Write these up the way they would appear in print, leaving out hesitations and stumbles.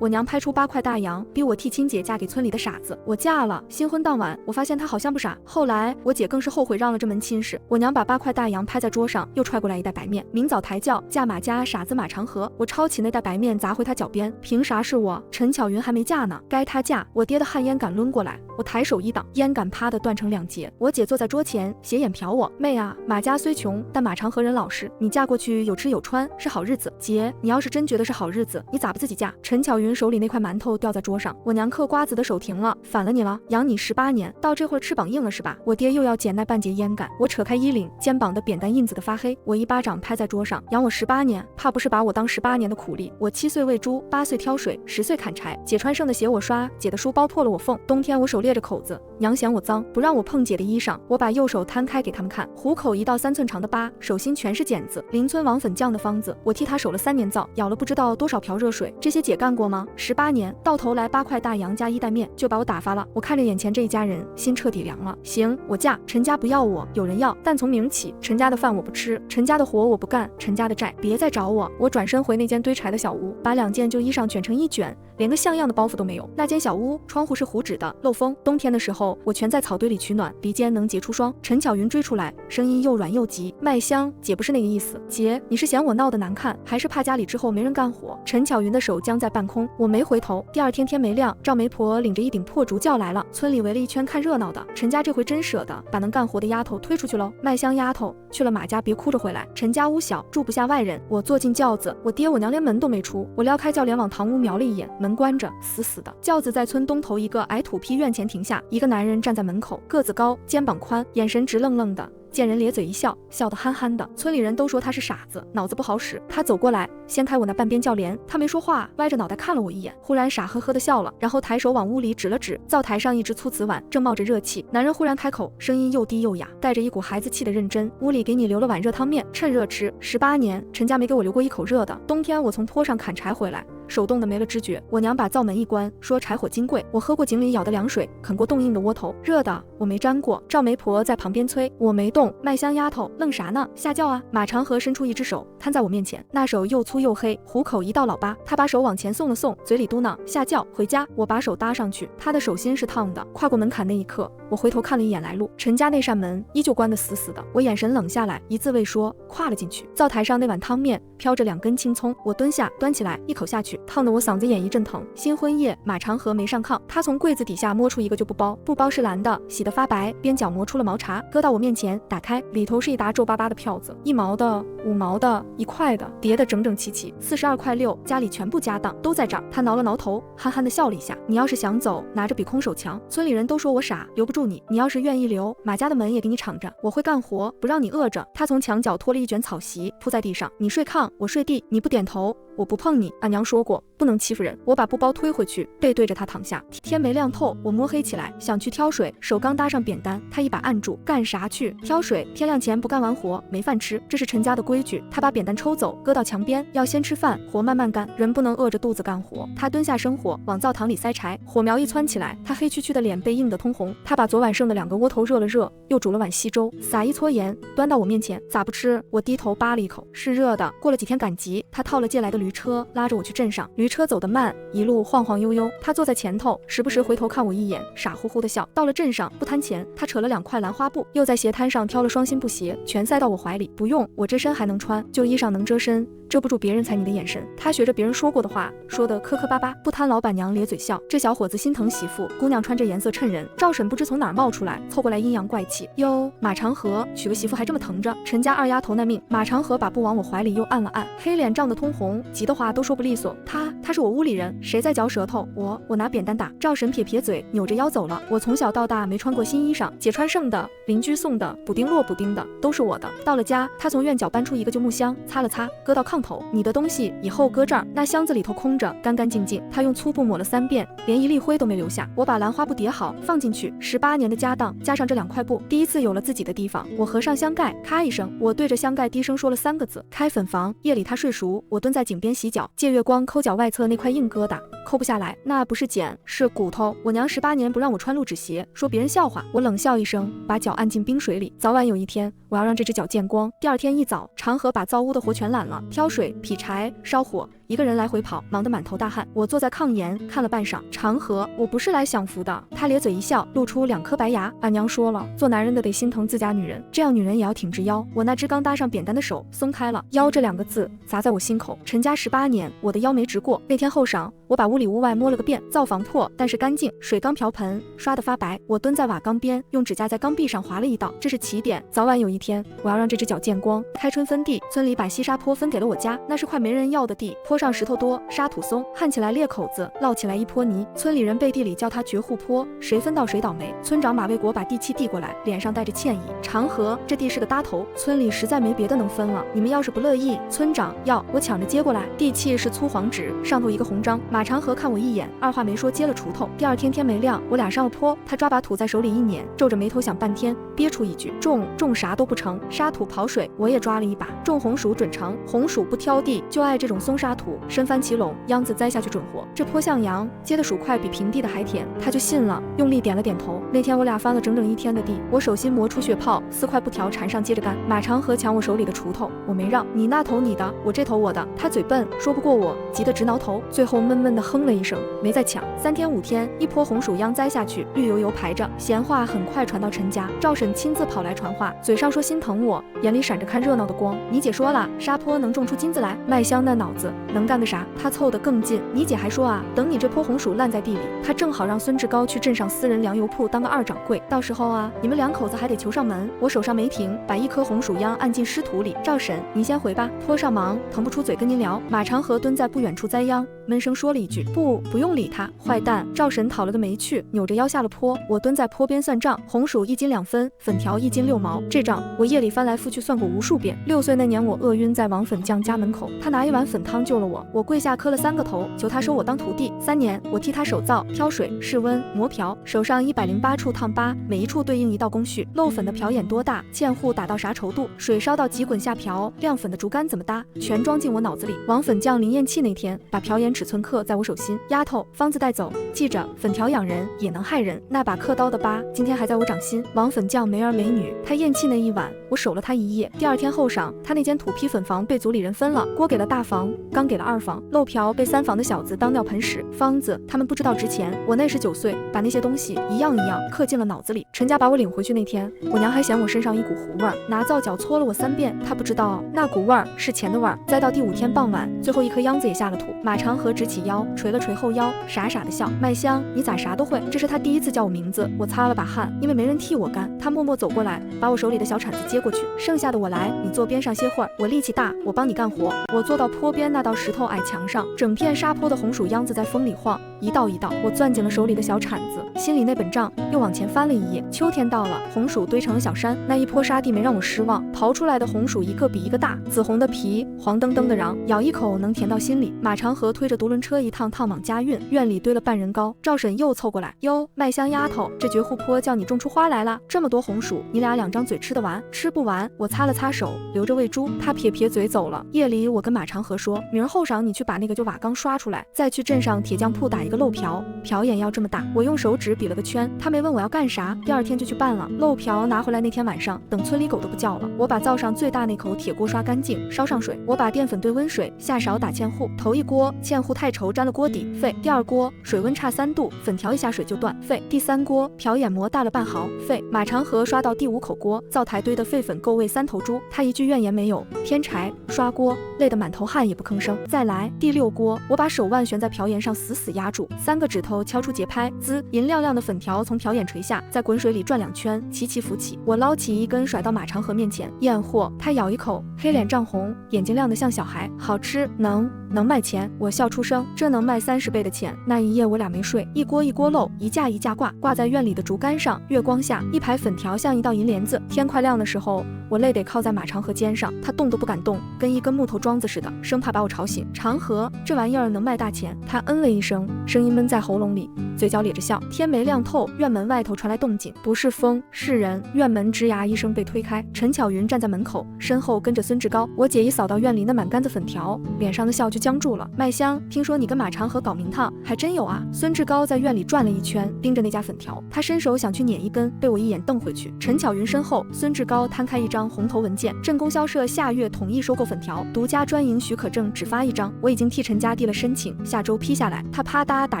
我娘拍出8塊大洋，逼我替親姐嫁給村裡的傻子。我嫁了，新婚當晚，我發現她好像不傻。後來我姐更是後悔讓了這門親事。我娘把8塊大洋拍在桌上，又踹過來一袋白麵。明早抬轎，嫁馬家傻子馬長河。我抄起那袋白麵砸回她腳邊，憑啥是我？陳巧雲還沒嫁呢，該她嫁。我爹的旱煙桿掄過來，我抬手一擋，煙桿啪的斷成2截。我姐坐在桌前，斜眼瞟我，妹啊，馬家雖窮，但馬長河人老實，你嫁過去有吃有穿，是好日子。姐，你要是真覺得是好日子，你咋不自己嫁？陳巧雲手裡那塊饅頭掉在桌上，我娘嗑瓜子的手停了，反了你了，養你18年，到這會儿翅膀硬了是吧？我爹又要撿那半截煙桿，我扯開衣領，肩膀的扁擔印子的發黑，我一巴掌拍在桌上，養我18年，怕不是把我當18年的苦力？我7歲餵豬，8歲挑水，10歲砍柴，姐穿剩的鞋我刷，姐的書包破了我縫，冬天我手裂着口子，娘嫌我髒，不讓我碰姐的衣裳，我把右手攤開給他們看，虎口1到3寸長的疤，手心全是繭子，鄰村王粉醬的方子，我替他守了3年灶，舀了不知道多少瓢熱水，這些姐幹過嗎？18年，到頭來8塊大洋加1袋麵就把我打發了。我看着眼前這一家人，心徹底涼了。行，我嫁，陳家不要我，有人要，但從明兒起，陳家的飯我不吃，陳家的活我不幹，陳家的債別再找我。我轉身回那間堆柴的小屋，把2件舊衣裳捲成一卷，連個像樣的包袱都沒有。那間小屋窗戶是糊紙的，漏風，冬天的時候我全在草堆裡取暖，鼻尖能結出霜。陳巧雲追出來，聲音又軟又急，麥香，姐不是那個意思，姐，你是嫌我鬧得難看，還是怕家裡之後沒人幹活？陳巧雲的手僵在半空，我沒回頭。第2天天沒亮，趙媒婆領着一頂破竹轎來了，村裡圍了一圈看熱鬧的。陳家這回真捨得把能幹活的丫頭推出去嘍。麥香丫頭去了馬家別哭着回來，陳家屋小，住不下外人。我坐進轎子，我爹我娘連門都沒出，我撩開轎簾往堂屋瞄了一眼，門關着，死死的。轎子在村東頭一個矮土坯院前停下，一個男人站在門口，個子高，肩膀寬，眼神直愣愣的。见人咧嘴一笑，笑得憨憨的。村裡人都說他是傻子，腦子不好使。他走過來，掀開我那半邊轎簾，他沒說話，歪着腦袋看了我一眼，忽然傻呵呵的笑了，然後抬手往屋裡指了指。灶台上一只粗瓷碗正冒着熱氣，男人忽然開口，聲音又低又啞，帶着一股孩子氣的認真。屋裡給你留了碗熱湯麵，趁熱吃。18年，陳家沒給我留過一口熱的。冬天我從坡上砍柴回來，手凍得沒了知覺。我娘把灶門一關，說柴火金貴。我喝過井裡舀的涼水，啃過凍硬的窩頭，熱的我沒沾過。趙媒婆在旁邊催，我沒動。麥香丫頭愣啥呢？下轎啊！馬長河伸出一只手，攤在我面前，那手又粗又黑，虎口1道老疤。他把手往前送了送，嘴裡嘟囔下轎回家。我把手搭上去，他的手心是燙的。跨過門檻那一刻，我回頭看了一眼來路，陳家那扇門依舊關得死死的。我眼神冷下來，一字未說，跨了進去。灶台上那碗湯麵飄着2根青蔥，我蹲下端起来一口下去，燙得我嗓子眼一陣疼。新婚夜，馬長河沒上炕，他從櫃子底下摸出一個舊布包，布包是藍的，洗得發白，邊角磨出了毛茬，擱到我面前，打開，裡頭是一沓皺巴巴的票子，1毛的、5毛的、1塊的，疊得整整齊齊，42塊6，家裡全部家當都在這兒。他撓了撓頭，憨憨地笑了一下。你要是想走，拿着比空手強。村裡人都說我傻，留不住你。你要是願意留，馬家的門也給你敞着。我會幹活，不讓你餓着。他從牆角拖了一卷草席鋪在地上，你睡炕，我睡地，你不點頭，我不碰你。俺娘說過，不能欺負人。我把布包推回去，背對着他躺下。天沒亮透，我摸黑起來，想去挑水，手剛搭上扁擔，他一把按住，幹啥去？挑水，天亮前不幹完活沒飯吃，這是陳家的規矩。他把扁擔抽走，擱到牆邊，要先吃飯，活慢慢幹，人不能餓着肚子幹活。他蹲下生火，往灶堂裡塞柴，火苗一蹿起來，他黑黢黢的臉被映得通紅。他把昨晚剩的2個窩頭熱了熱，又煮了碗稀粥，撒一撮鹽，端到我面前，咋不吃？我低頭扒了一口，是熱的。過了幾天趕集，他套了借來的驢車，拉着我去鎮上。驢車走得慢，一路晃晃悠悠，他坐在前頭，時不时回頭看我一眼，傻乎乎的笑。到了鎮上，不貪錢，他扯了2塊蘭花布，又在鞋攤上挑了雙新布鞋，全塞到我懷裡。不用，我这身還能穿，舊衣裳能遮身，遮不住別人猜你的眼神。他學着別人說過的話，說得磕磕巴巴。不貪老闆娘咧嘴笑，這小伙子心疼媳婦，姑娘穿這顏色襯人。趙嬸不知從哪兒冒出來，湊過來陰陽怪氣。喲，馬長河娶個媳婦還這麼疼着，陳家2丫頭那命。馬長河把布往我懷裡又按了按，黑臉漲得通紅，急的話都說不利索。他是我屋裡人，誰在嚼舌頭？我拿扁擔打。趙嬸撇撇嘴，扭着腰走了。我從小到大沒穿過新衣裳，姐穿剩的，鄰居送的，補丁落補丁的，都是我的。到了家，他從院角搬出一個舊木箱，擦了擦，擱到炕頭。你的東西以後擱這兒。那箱子裡頭空着，乾乾淨淨。他用粗布抹了3遍，連一粒灰都沒留下。我把蘭花布疊好，放進去。18年的家當，加上這2塊布，第一次有了自己的地方。我合上箱蓋，咔一聲，我對着箱蓋低聲說了3個字：開粉房。夜裡他睡熟，我蹲在井邊洗腳，借月光摳腳外側那塊硬疙瘩，摳不下來，那不是繭，是骨頭。我娘18年不讓我穿露趾鞋，說別人笑話。我冷笑一聲，把腳按進冰水裡。早晚有一天，我要讓這隻腳見光。第2天一早，長河把灶屋的活全攬了，挑水、劈柴、燒火，一個人來回跑，忙得滿頭大汗。我坐在炕沿看了半晌。長河，我不是來享福的。他咧嘴一笑，露出2顆白牙。俺娘說了，做男人的得心疼自家女人，這樣女人也要挺直腰。我那只剛搭上扁擔的手鬆開了，腰這2個字砸在我心口。陳家18年，我的腰沒直過。那天後晌，我把屋裡屋外摸了個遍，灶房破，但是乾淨，水缸瓢盆刷得發白。我蹲在瓦缸邊，用指甲在缸壁上劃了一道，這是起點。早晚有一天，我要讓這只腳見光。開春分地，村裡把西沙坡分給了我家，那是塊沒人要的地，坡上石頭多，沙土鬆，焊起來裂口子，澇起來一坡泥。村裡人背地裡叫它絕戶坡，誰分到誰倒霉。村長馬衛國把地契遞過來，臉上帶着歉意。長河，這地是個搭頭，村裡實在沒別的能分了，你們要是不樂意，村長要，我搶着接過來。地契是粗黃紙，上頭一個紅章。馬長河看我一眼，二話沒說接了鋤頭。第2天天没亮，我倆上了坡，他抓把土在手裡一捻，皺着眉頭想半天，憋出一句：種啥都不成，沙土跑水。我也抓了一把，種紅薯準成，紅薯不挑地，就愛這種鬆沙土，深翻起攏，秧子栽下去準活。這坡像羊，接的薯塊比平地的還甜，他就信了，用力點了點頭。那天我倆翻了整整1天的地，我手心磨出血泡，4塊布條纏上接着幹。馬長河搶我手裡的鋤頭，我沒讓，你那頭你的，我這頭我的。他嘴笨，說不過我，急得直撓頭，最後悶悶地哼了一聲，沒再搶。3天5天，一坡紅薯秧栽下去，綠油油排着。閒話很快傳到陳家，趙嬸親自跑來傳話，嘴上說心疼我，眼裡閃着看熱鬧的光。你姐說了，沙坡能種出金子來，麥香那腦子能幹個啥？他湊得更近，你姐還說啊，等你這坡紅薯爛在地裡，他正好讓孫志高去鎮上私人糧油鋪當個2掌櫃，到時候啊，你們2口子還得求上門。我手上没停，把1顆紅薯秧按進濕土裡。趙嬸，您先回吧，坡上忙，腾不出嘴跟您聊。馬長河蹲在不遠處栽秧，悶聲說了一句：不用理他，壞蛋。趙嬸討了個沒趣，扭着腰下了坡。我蹲在坡邊算賬，紅薯1斤2分，粉條1斤6毛。這賬我夜裡翻來覆去算過無數遍。6歲那年我餓暈在王粉匠家門口，他拿1碗粉湯救了我，我跪下磕了3個頭，求他收我當徒弟。3年，我替他手造、挑水、試溫、磨瓢，手上108處燙疤，每一處對應一道工序。漏粉的瓢眼多大，芡糊打到啥稠度，水燒到幾滾下瓢，亮粉的竹竿怎麼搭，全裝進我腦子裡。王粉匠临咽氣那天，把瓢眼尺寸刻在我手心。丫頭，方子帶走，記着，粉條養人也能害人。那把刻刀的疤，今天還在我掌心。王粉匠没兒沒女，他咽氣那一晚，我守了他1夜。第2天後晌，他那間土坯粉房被族裡人分了，鍋給了大房，缸給了2房，漏瓢被3房的小子當尿盆使。方子他們不知道值錢，我那时9歲，把那些東西一樣一樣刻進了腦子裡。陈家把我領回去那天，我娘還嫌我身上一股糊味兒，拿皂角搓了我3遍。她不知道那股味兒是錢的味兒。再到第5天傍晚，最後1顆秧子也下了土。馬長河直起腰，捶了捶後腰，傻傻的笑。麥香，你咋啥都会？這是他第1次叫我名字。我擦了把汗，因為沒人替我幹。他默默走過來，把我手裡的小鏟子接過去，剩下的我來，你坐邊上歇會兒。我力氣大，我幫你幹活。我坐到坡邊那道石頭矮牆上，整片沙坡的紅薯秧子在風裡晃，一道一道。我攥緊了手裡的小鏟子，心裡那本賬又往前翻了一頁。秋天到了，紅薯堆成了小山。那一坡沙地沒讓我失望，刨出來的紅薯一個比一個大，紫紅的皮，黃澄澄的瓤，咬一口能甜到心裡。馬長河推着獨輪車一趟趟往家運，院裡堆了半人高。趙嬸又湊過來，喲，麥香丫頭，這絕戶坡叫你種出花來了，這麼多紅薯，你倆2張嘴吃得完？吃不完。我擦了擦手，留着餵豬。他撇撇嘴走了。夜裡我跟馬長河說，明兒後晌你去把那個舊瓦缸刷出來，再去鎮上鐵匠鋪打一個漏瓢，瓢眼要這麼大。我用手指比了個圈，他沒問我要幹啥。第2天就去辦了。漏瓢拿回來那天晚上，等村裡狗都不叫了，我把灶上最大那口鐵鍋刷乾淨，燒上水，我把澱粉兑溫水，下勺打芡糊。頭一鍋芡糊太稠粘了鍋底，廢。第2鍋水溫差3度，粉條一下水就斷，廢。第3鍋瓢眼磨大了半毫，廢。馬長河刷到第5口鍋，灶台堆的廢粉夠餵3頭豬，他一句怨言沒有。添柴刷鍋，累得滿頭汗也不吭聲。再來第6鍋，我把手腕懸在瓢沿上死死壓住，3個指頭敲出節拍，滋，銀亮亮的粉條從瓢眼垂下，在滾水裡轉2圈，齊齊浮起。我撈起一根甩到馬長河面前，驗貨，他咬一口，黑臉漲紅，眼睛亮得像小孩，好吃，能賣錢。我笑出聲，這能賣30倍的錢。那一夜我倆沒睡，一鍋一鍋漏，一架一架掛在院裡的竹竿上，月光下一排粉條像一道銀簾子。天快亮的時候，我累得靠在馬長河肩上，他動都不敢動，跟一根木頭樁子似的，生怕把我吵醒。長河，這玩意兒能賣大錢。他嗯了一聲，聲音悶在喉嚨裡，嘴角咧着笑。天沒亮透，院門外頭傳來動靜，不是風是人。院門吱呀一聲被推開，陳巧雲站在門口，身後跟着孫志高。我姐一掃到院裡那滿杆子粉條，臉上的笑就僵住了。麥香，聽說你跟馬長河搞名堂，還真有啊。孫志高在院裡轉了一圈，盯着那家粉條，他伸手想去捻一根，被我一眼瞪回去。陳巧雲身後，孫志高攤開一張紅頭文件，鎮供銷社下月統一收購粉條，獨家專營許可證只發1張，我已經替陳家遞了申請，下周批下來。他啪嗒打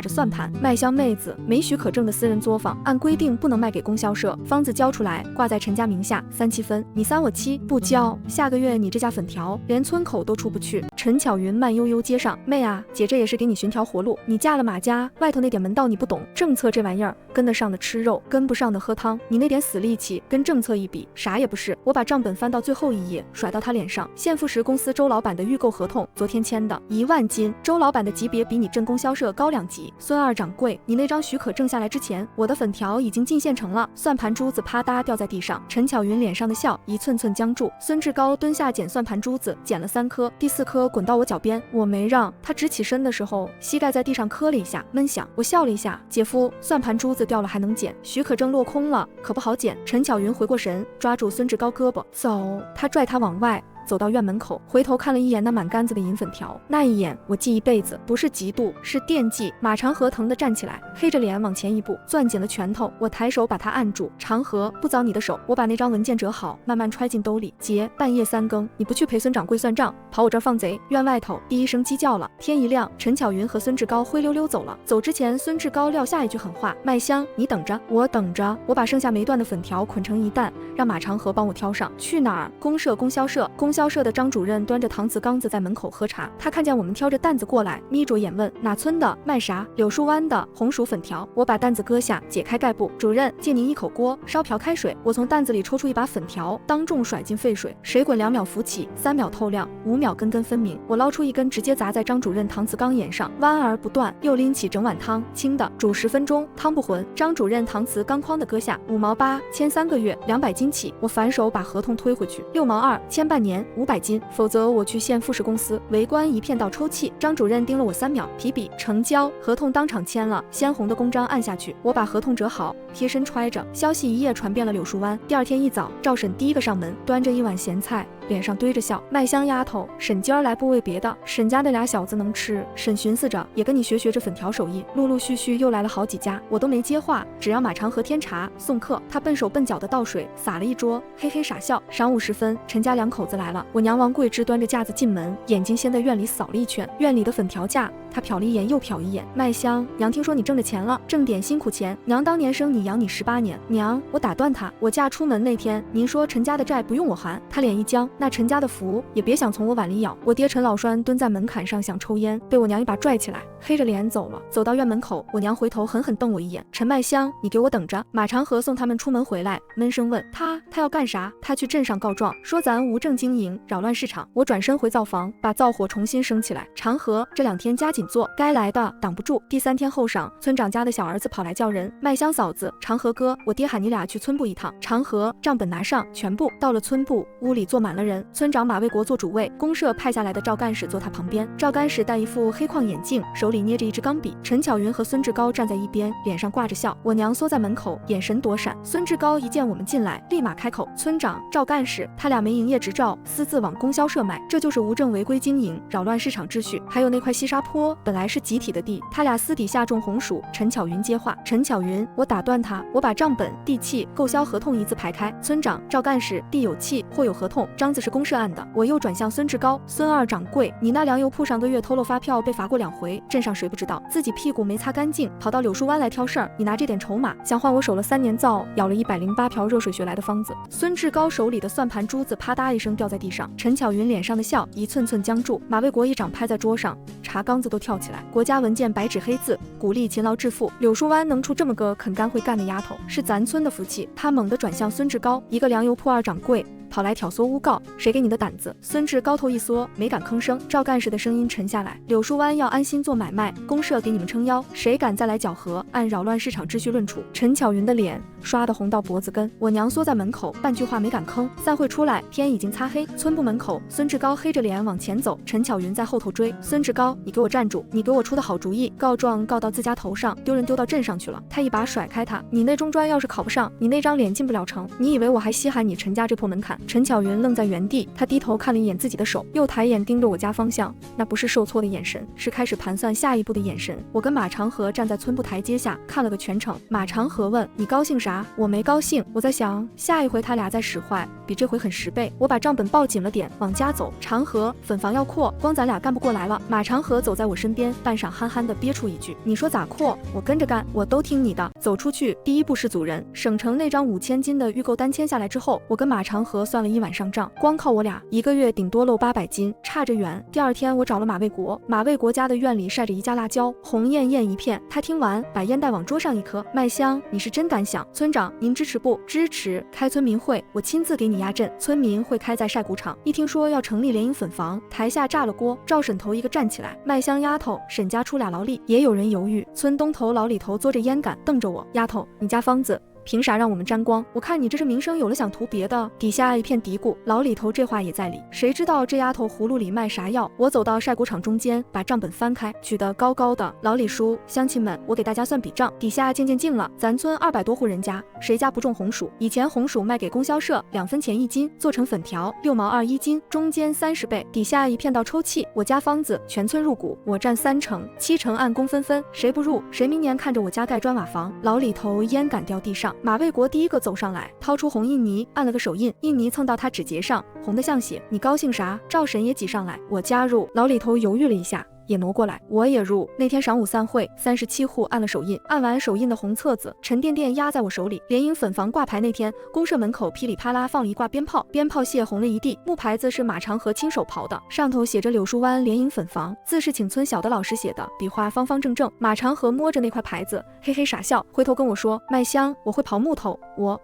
着算盤，麥香妹子，沒許可證的私人作坊，按規定不能賣給供銷社，方子交出來掛在陳家名下，3七分，你3我7，不交，下個月你這家粉條連村口都出不去。陳巧雲慢悠悠接上，妹啊，姐這也是給你尋條活路，你嫁了馬家，外頭那點門道你不懂，政策這玩意兒，跟得上的吃肉，跟不上的喝湯，你那點死力氣跟政策一比，啥也不是。我把賬本翻到最後一頁，甩到他臉上，現富時公司周老板的預購合同，昨天簽的，1萬斤，周老板的級別比你鎮供銷社高2級。孫二掌櫃，你那張許可證下來之前，我的粉條已經進縣城了。算盤珠子啪嗒掉在地上，陳巧雲臉上的笑一寸寸僵住。孫志高蹲下撿算盘珠子，撿了3顆，第4顆滾到我腳邊，我沒讓他直起身的時候，膝蓋在地上磕了一下，悶響。我笑了一下，姐夫，算盤珠子掉了還能撿，許可證落空了可不好撿。陳巧雲回過神，抓住孫志高胳膊，走，他拽他往外。走到院門口，回頭看了一眼那滿杆子的銀粉條，那一眼我記一輩子，不是嫉妒，是惦記。馬長河疼得站起來，黑着臉往前一步，攥緊了拳頭。我抬手把他按住，長河，不早你的手。我把那張文件折好，慢慢揣進兜裡。姐，半夜3更，你不去陪孫掌櫃算賬，跑我這兒放賊。院外頭第一聲雞叫了，天一亮，陳巧雲和孫志高灰溜溜走了。走之前，孫志高撂下一句狠話：麥香，你等着，我等着。我把剩下沒斷的粉條捆成一擔，讓馬長河幫我挑上。去哪兒？公社、供銷社。供銷社的張主任端着搪瓷缸子在门口喝茶，他看見我們挑着擔子過來，眯着眼問哪村的，賣啥？柳樹灣的紅薯粉條。我把擔子擱下，解開蓋布，主任借您一口鍋，烧瓢開水。我從擔子裡抽出一把粉條，當眾甩進沸水，水滾2秒浮起，3秒透亮，5秒根根分明。我撈出一根，直接砸在張主任搪瓷缸沿上，彎而不斷。又拎起整碗湯，清的，煮10分鐘，湯不渾。張主任搪瓷缸框的擱下，5毛8，簽3個月，200斤起。我反手把合同推回去，6毛2，簽半年，500斤。否則我去县富士公司。圍觀一片倒抽泣。張主任盯了我3秒，提筆成交，合同當场簽了，鮮紅的公章按下去。我把合同折好，貼身揣着。消息一夜傳遍了柳樹灣。第2天一早，趙嬸第一個上門，端着一碗鹹菜，臉上堆着笑。麥香丫頭，嬸今兒來不為別的，嬸家那倆小子能吃，嬸尋思着也跟你學學這粉條手藝。陸陸續續又來了好幾家，我都沒接話，只要馬長河添茶送客。他笨手笨腳的倒水，灑了一桌，嘿嘿傻笑。晌午時分，陳家2口子來了，我娘王桂枝端着架子進門，眼睛先在院裡掃了一圈，院裡的粉條架，她瞟了一眼又瞟一眼。麥香，娘聽說你掙着錢了，掙點辛苦錢。娘當年生你養你18年。娘，我打斷她，我嫁出門那天，您說陳家的債不用我還。她臉一僵，那陳家的福也別想從我碗裡舀。我爹陳老栓蹲在門檻上想抽煙，被我娘一把拽起來，黑着臉走了。走到院門口，我娘回頭狠狠瞪我一眼，陳麥香，你給我等着。馬長河送他們出門回來，悶聲問他要幹啥？他去鎮上告狀，說咱无證經營，擾亂市場。我轉身回灶房，把灶火重新升起來。長河這2天加緊做，該來的擋不住。第3天後晌，村長家的小兒子跑來叫人，麥香嫂子，長河哥，我爹喊你倆去村部一趟。長河，賬本拿上，全部。到了村部，屋裡坐滿了人。村長馬衛國做主位，公社派下來的趙幹事坐他旁邊。趙幹事戴一副黑框眼鏡，手裡捏着一支鋼筆。陳巧雲和孫志高站在一邊，臉上掛着笑。我娘縮在門口，眼神躲閃。孫志高一見我們進來，立馬開口：村長，趙幹事，他倆沒營業執照，私自往供銷社買，這就是無證違規經營，擾亂市場秩序。還有那塊西沙坡本來是集體的地，他倆私底下種紅薯。陳巧雲接話：陳巧雲，我打斷他，我把賬本、地契、購銷合同一字排開。村長，趙幹事，地有契或有合同，章子是公社案的。我又轉向孫志高：孫二掌櫃，你那糧油鋪上個月偷漏發票被罰過2回，鎮上誰不知道？自己屁股沒擦乾淨，跑到柳樹灣來挑事兒，你拿這點籌碼，想換我守了3年灶，舀了108瓢熱水學來的方子。孫志高手裡的算盤珠子啪嗒一聲掉在地上，陳巧雲臉上的笑一寸寸僵住。馬衛國一掌拍在桌上，茶缸子都跳起來。國家文件白紙黑字，鼓勵勤勞致富。柳樹灣能出這麼個肯幹會幹的丫頭，是咱村的福氣。他猛地轉向孫志高，一個糧油鋪2掌櫃。跑來挑唆誣告，誰給你的膽子？孫志高頭一縮，沒敢吭聲。趙幹事的聲音沉下來：柳樹灣要安心做買賣，公社給你們撐腰，誰敢再來攪和，按擾亂市場秩序論處。陳巧雲的臉刷得紅到脖子根，我娘縮在門口，半句話沒敢吭。散會出來，天已經擦黑。村部門口，孫志高黑着臉往前走，陳巧雲在後頭追。孫志高，你給我站住！你給我出的好主意，告狀告到自家頭上，丟人丟到鎮上去了。他一把甩開他，你那中專要是考不上，你那張臉進不了城，你以為我還稀罕你陳家這破門檻？陳巧雲愣在原地，她低頭看了一眼自己的手，又抬眼盯着我家方向，那不是受挫的眼神，是開始盤算下一步的眼神。我跟馬長河站在村部台階下看了個全程。馬長河問：“你高興啥？”我沒高興，我在想下一回他倆再使壞，比這回狠10倍。我把賬本抱緊了點，往家走。長河，粉房要擴，光咱倆幹不過來了。馬長河走在我身邊，半晌憨憨地憋出一句：“你說咋擴？我跟着幹，我都聽你的。”走出去，第一步是組人。省城那張5000斤的預購單簽下來之後，我跟馬長河算了一晚上賬，光靠我倆1個月頂多漏800斤，差着遠。第二天我找了馬衛國，馬衛國家的院裡曬着一架辣椒，紅豔豔一片。他聽完，把煙袋往桌上一磕：“麥香，你是真敢想。村長，您支持不？支持。開村民會，我親自給你壓陣。村民會開在曬谷場。一聽說要成立聯營粉房，台下炸了鍋。趙嬸頭一個站起來：麥香丫頭，沈家出倆勞力。也有人猶豫。村東頭老李頭嘬着煙桿，瞪着我：丫頭，你家方子憑啥讓我們沾光？我看你這是名聲有了，想圖別的。底下一片嘀咕，老李頭這話也在理，誰知道這丫頭葫蘆裡賣啥藥？我走到曬谷場中間，把賬本翻開，舉得高高的。老李叔，鄉親們，我給大家算筆賬。底下漸漸靜了。咱村200多戶人家，誰家不種紅薯？以前紅薯賣給供銷社2分錢1斤，做成粉條6毛2一斤，中間30倍。底下一片到抽泣。我家方子全村入股，我占3成，7成按工分分，誰不入，誰明年看着我家蓋磚瓦房。老李頭煙桿掉地上。馬衛國第一個走上來，掏出紅印泥，按了個手印，印泥蹭到他指節上，紅得像血。你高興啥？趙嬸也擠上來，我加入。老李頭猶豫了一下，也挪過來，我也入。那天晌午散會，37戶按了手印，按完手印的紅冊子沉甸甸壓在我手裡。聯營粉房掛牌那天，公社門口噼里啪啦放了一掛鞭炮，鞭炮洩紅了一地。木牌子是馬長河親手刨的，上頭寫着柳樹灣聯營粉房，字是請村小的老師寫的，筆畫方方正正。馬長河摸着那塊牌子，嘿嘿傻笑，回頭跟我說：“麥香，我會刨木頭，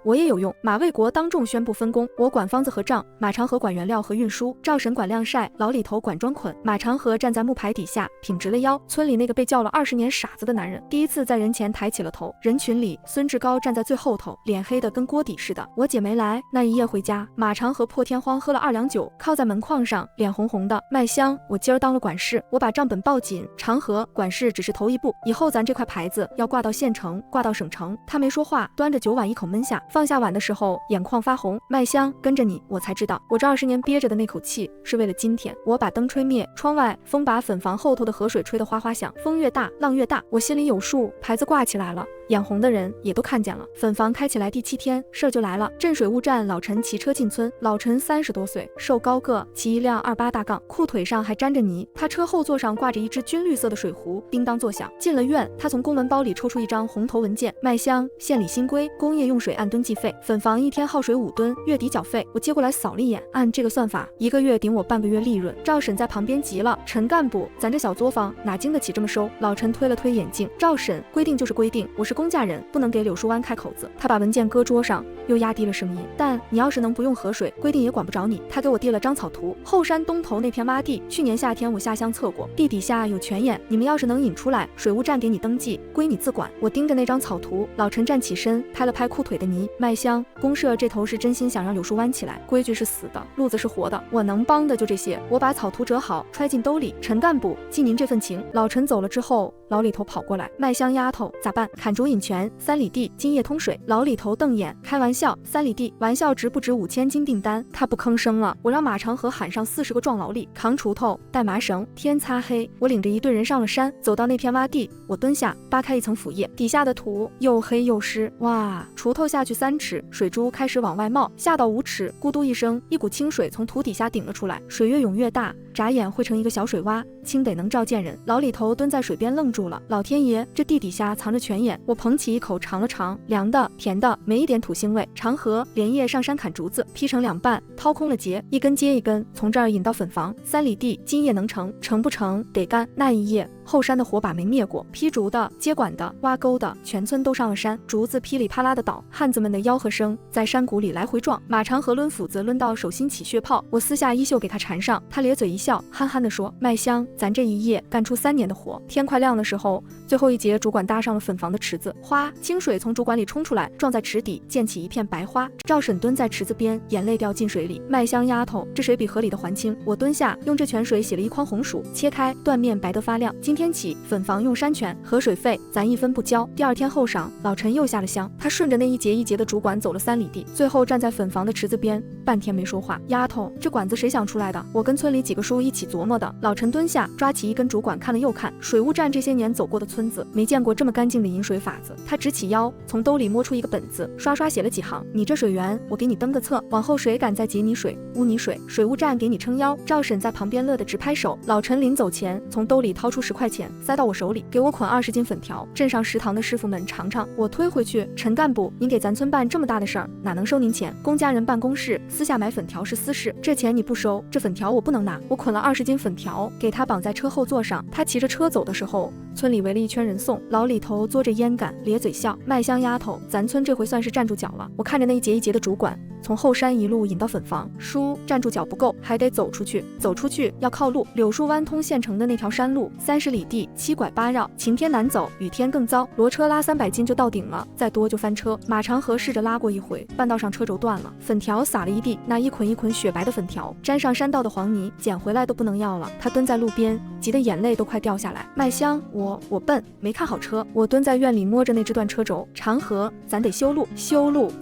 我也有用。”馬衛國當眾宣布分工，我管方子和賬，馬長河管原料和運輸，趙嬸管晾曬，老李頭管裝捆。馬長河站在木牌底下，挺直了腰。村裡那個被叫了20年傻子的男人，第一次在人前抬起了頭。人群裡，孫志高站在最後頭，臉黑得跟鍋底似的。我姐沒來，那一夜回家，馬長河破天荒喝了2兩酒，靠在門框上，臉紅紅的。麥香，我今兒當了管事，我把賬本抱緊。長河，管事只是頭一步，以後咱這塊牌子要掛到縣城，掛到省城。他沒說話，端着酒碗一口悶下，放下碗的時候眼眶發紅。麥香，跟着你，我才知道，我這20年憋着的那口氣是為了今天。我把燈吹滅，窗外風把粉房後頭的河水吹得嘩嘩響，風越大浪越大，我心裡有數，牌子掛起來了，眼紅的人也都看見了。粉房開起來第7天，事兒就來了。鎮水務站老陳騎車進村，老陳30多歲，瘦高個，騎一輛28大槓，褲腿上還沾着泥。他車後座上掛着一隻軍綠色的水壺，叮當作響。進了院，他從公文包裡抽出一張紅頭文件，麥香，縣裡新規，工業用水按噸計費，粉房1天耗水5噸，月底繳費。我接過來掃了一眼，按這個算法，1個月頂我半個月利潤。趙嬸在旁邊急了：“陳幹部，咱這小作坊哪經得起這麼收？”老陳推了推眼鏡：“趙嬸，規定就是規定，我是公家人，不能給柳樹灣開口子。”他把文件擱桌上，又壓低了聲音：“但你要是能不用河水，規定也管不着你。”他給我遞了張草圖，後山東頭那片洼地，去年夏天我下鄉測過，地底下有泉眼，你們要是能引出來，水務站給你登記，歸你自管。我盯着那張草圖，老陳站起身，拍了拍褲腿的泥：“麥香，公社這頭是真心想讓柳樹灣起來，規矩是死的，路子是活的，我能幫的就這些。”我把草圖折好，揣進兜裡。陳幹部，記您這份情。老陳走了之後，老李头跑過來：“麥香丫頭，咋辦？砍竹引泉，3里地，今夜通水。”老李头瞪眼：“開玩笑，3里地，玩笑值不值5000斤訂單？”他不吭聲了。我讓馬長河喊上40個壯勞力，扛鋤頭，帶麻繩。天擦黑，我領着一隊人上了山，走到那片洼地，我蹲下，扒開一層腐葉，底下的土又黑又濕。哇！鋤頭下去3尺，水珠開始往外冒，下到5尺，咕嘟一聲，一股清水從土底下頂了出來，水越湧越大，眨眼匯成一個小水洼，清得能照見人。老李頭蹲在水邊愣住了，老天爺，這地底下藏着泉眼！我捧起一口嘗了嘗，涼的甜的，沒一點土腥味。長河連夜上山砍竹子，劈成2半，掏空了節，一根接一根，從這兒引到粉房。3里地，今夜能成，成不成得幹。那一夜後山的火把沒滅過，劈竹的、接管的、挖溝的，全村都上了山，竹子噼里啪啦的倒，漢子們的吆喝聲在山谷裡來回撞。馬長河掄斧子掄到手心起血泡，我撕下衣袖給他纏上，他咧嘴一笑，憨憨地說：“麥香，咱這一夜幹出3年的活。”天快亮的時候，最後一節主管搭上了粉房的池子，嘩，清水從主管裡衝出來，撞在池底，濺起一片白花。趙嬸蹲在池子邊，眼淚掉進水裡：“麥香丫頭，這水比河裡的還清。”我蹲下，用這泉水洗了一筐紅薯，切開斷面白得發亮。今天起粉房用山泉，河水費咱一分不交。第二天後晌，老陳又下了鄉，他順着那一節一節的主管走了3里地，最後站在粉房的池子邊，半天沒說話。丫頭，這管子誰想出來的？我跟村裡幾個叔一起琢磨的。老陳蹲下，抓起一根主管看了又看。水務站這些年走過的村子，沒見過這麼乾淨的飲水法子。他直起腰，從兜裡摸出一個本子，刷刷寫了幾行。你這水源，我給你登個冊，往後誰敢再截你水、污你水，水務站給你撐腰。趙嬸在旁邊樂得直拍手。老陳臨走前，從兜裡掏出10塊錢，塞到我手裡，給我捆20斤粉條，鎮上食堂的師傅們嘗嘗。我推回去，陳幹部，您給咱村辦這麼大的事兒，哪能收您錢？公家人辦公事，私下買粉條是私事，這錢你不收，這粉條我不能拿。我捆了20斤粉條，給他綁在車後座上。他騎着車走的時候，村裡圍了一圈人送。老李頭嘬着煙桿，咧嘴笑。麥香丫頭，咱村這回算是站住腳了。我看着那一節一節的主管，從後山一路引到粉房。叔，站住腳不夠，還得走出去。走出去要靠路。柳樹灣通縣城的那條山路，30里地，7拐8繞，晴天難走，雨天更糟。騾車拉300斤就到頂了，再多就翻車。馬長河試着拉過一回，半道上車軸斷了，粉條撒了一地，那一捆一捆雪白的粉條，沾上山道的黃泥，撿回來都不能要了。他蹲在路邊，急得眼淚都快掉下來。麥香，我笨，沒看好車。我蹲在院裡摸着那只斷車軸。長河，咱得修路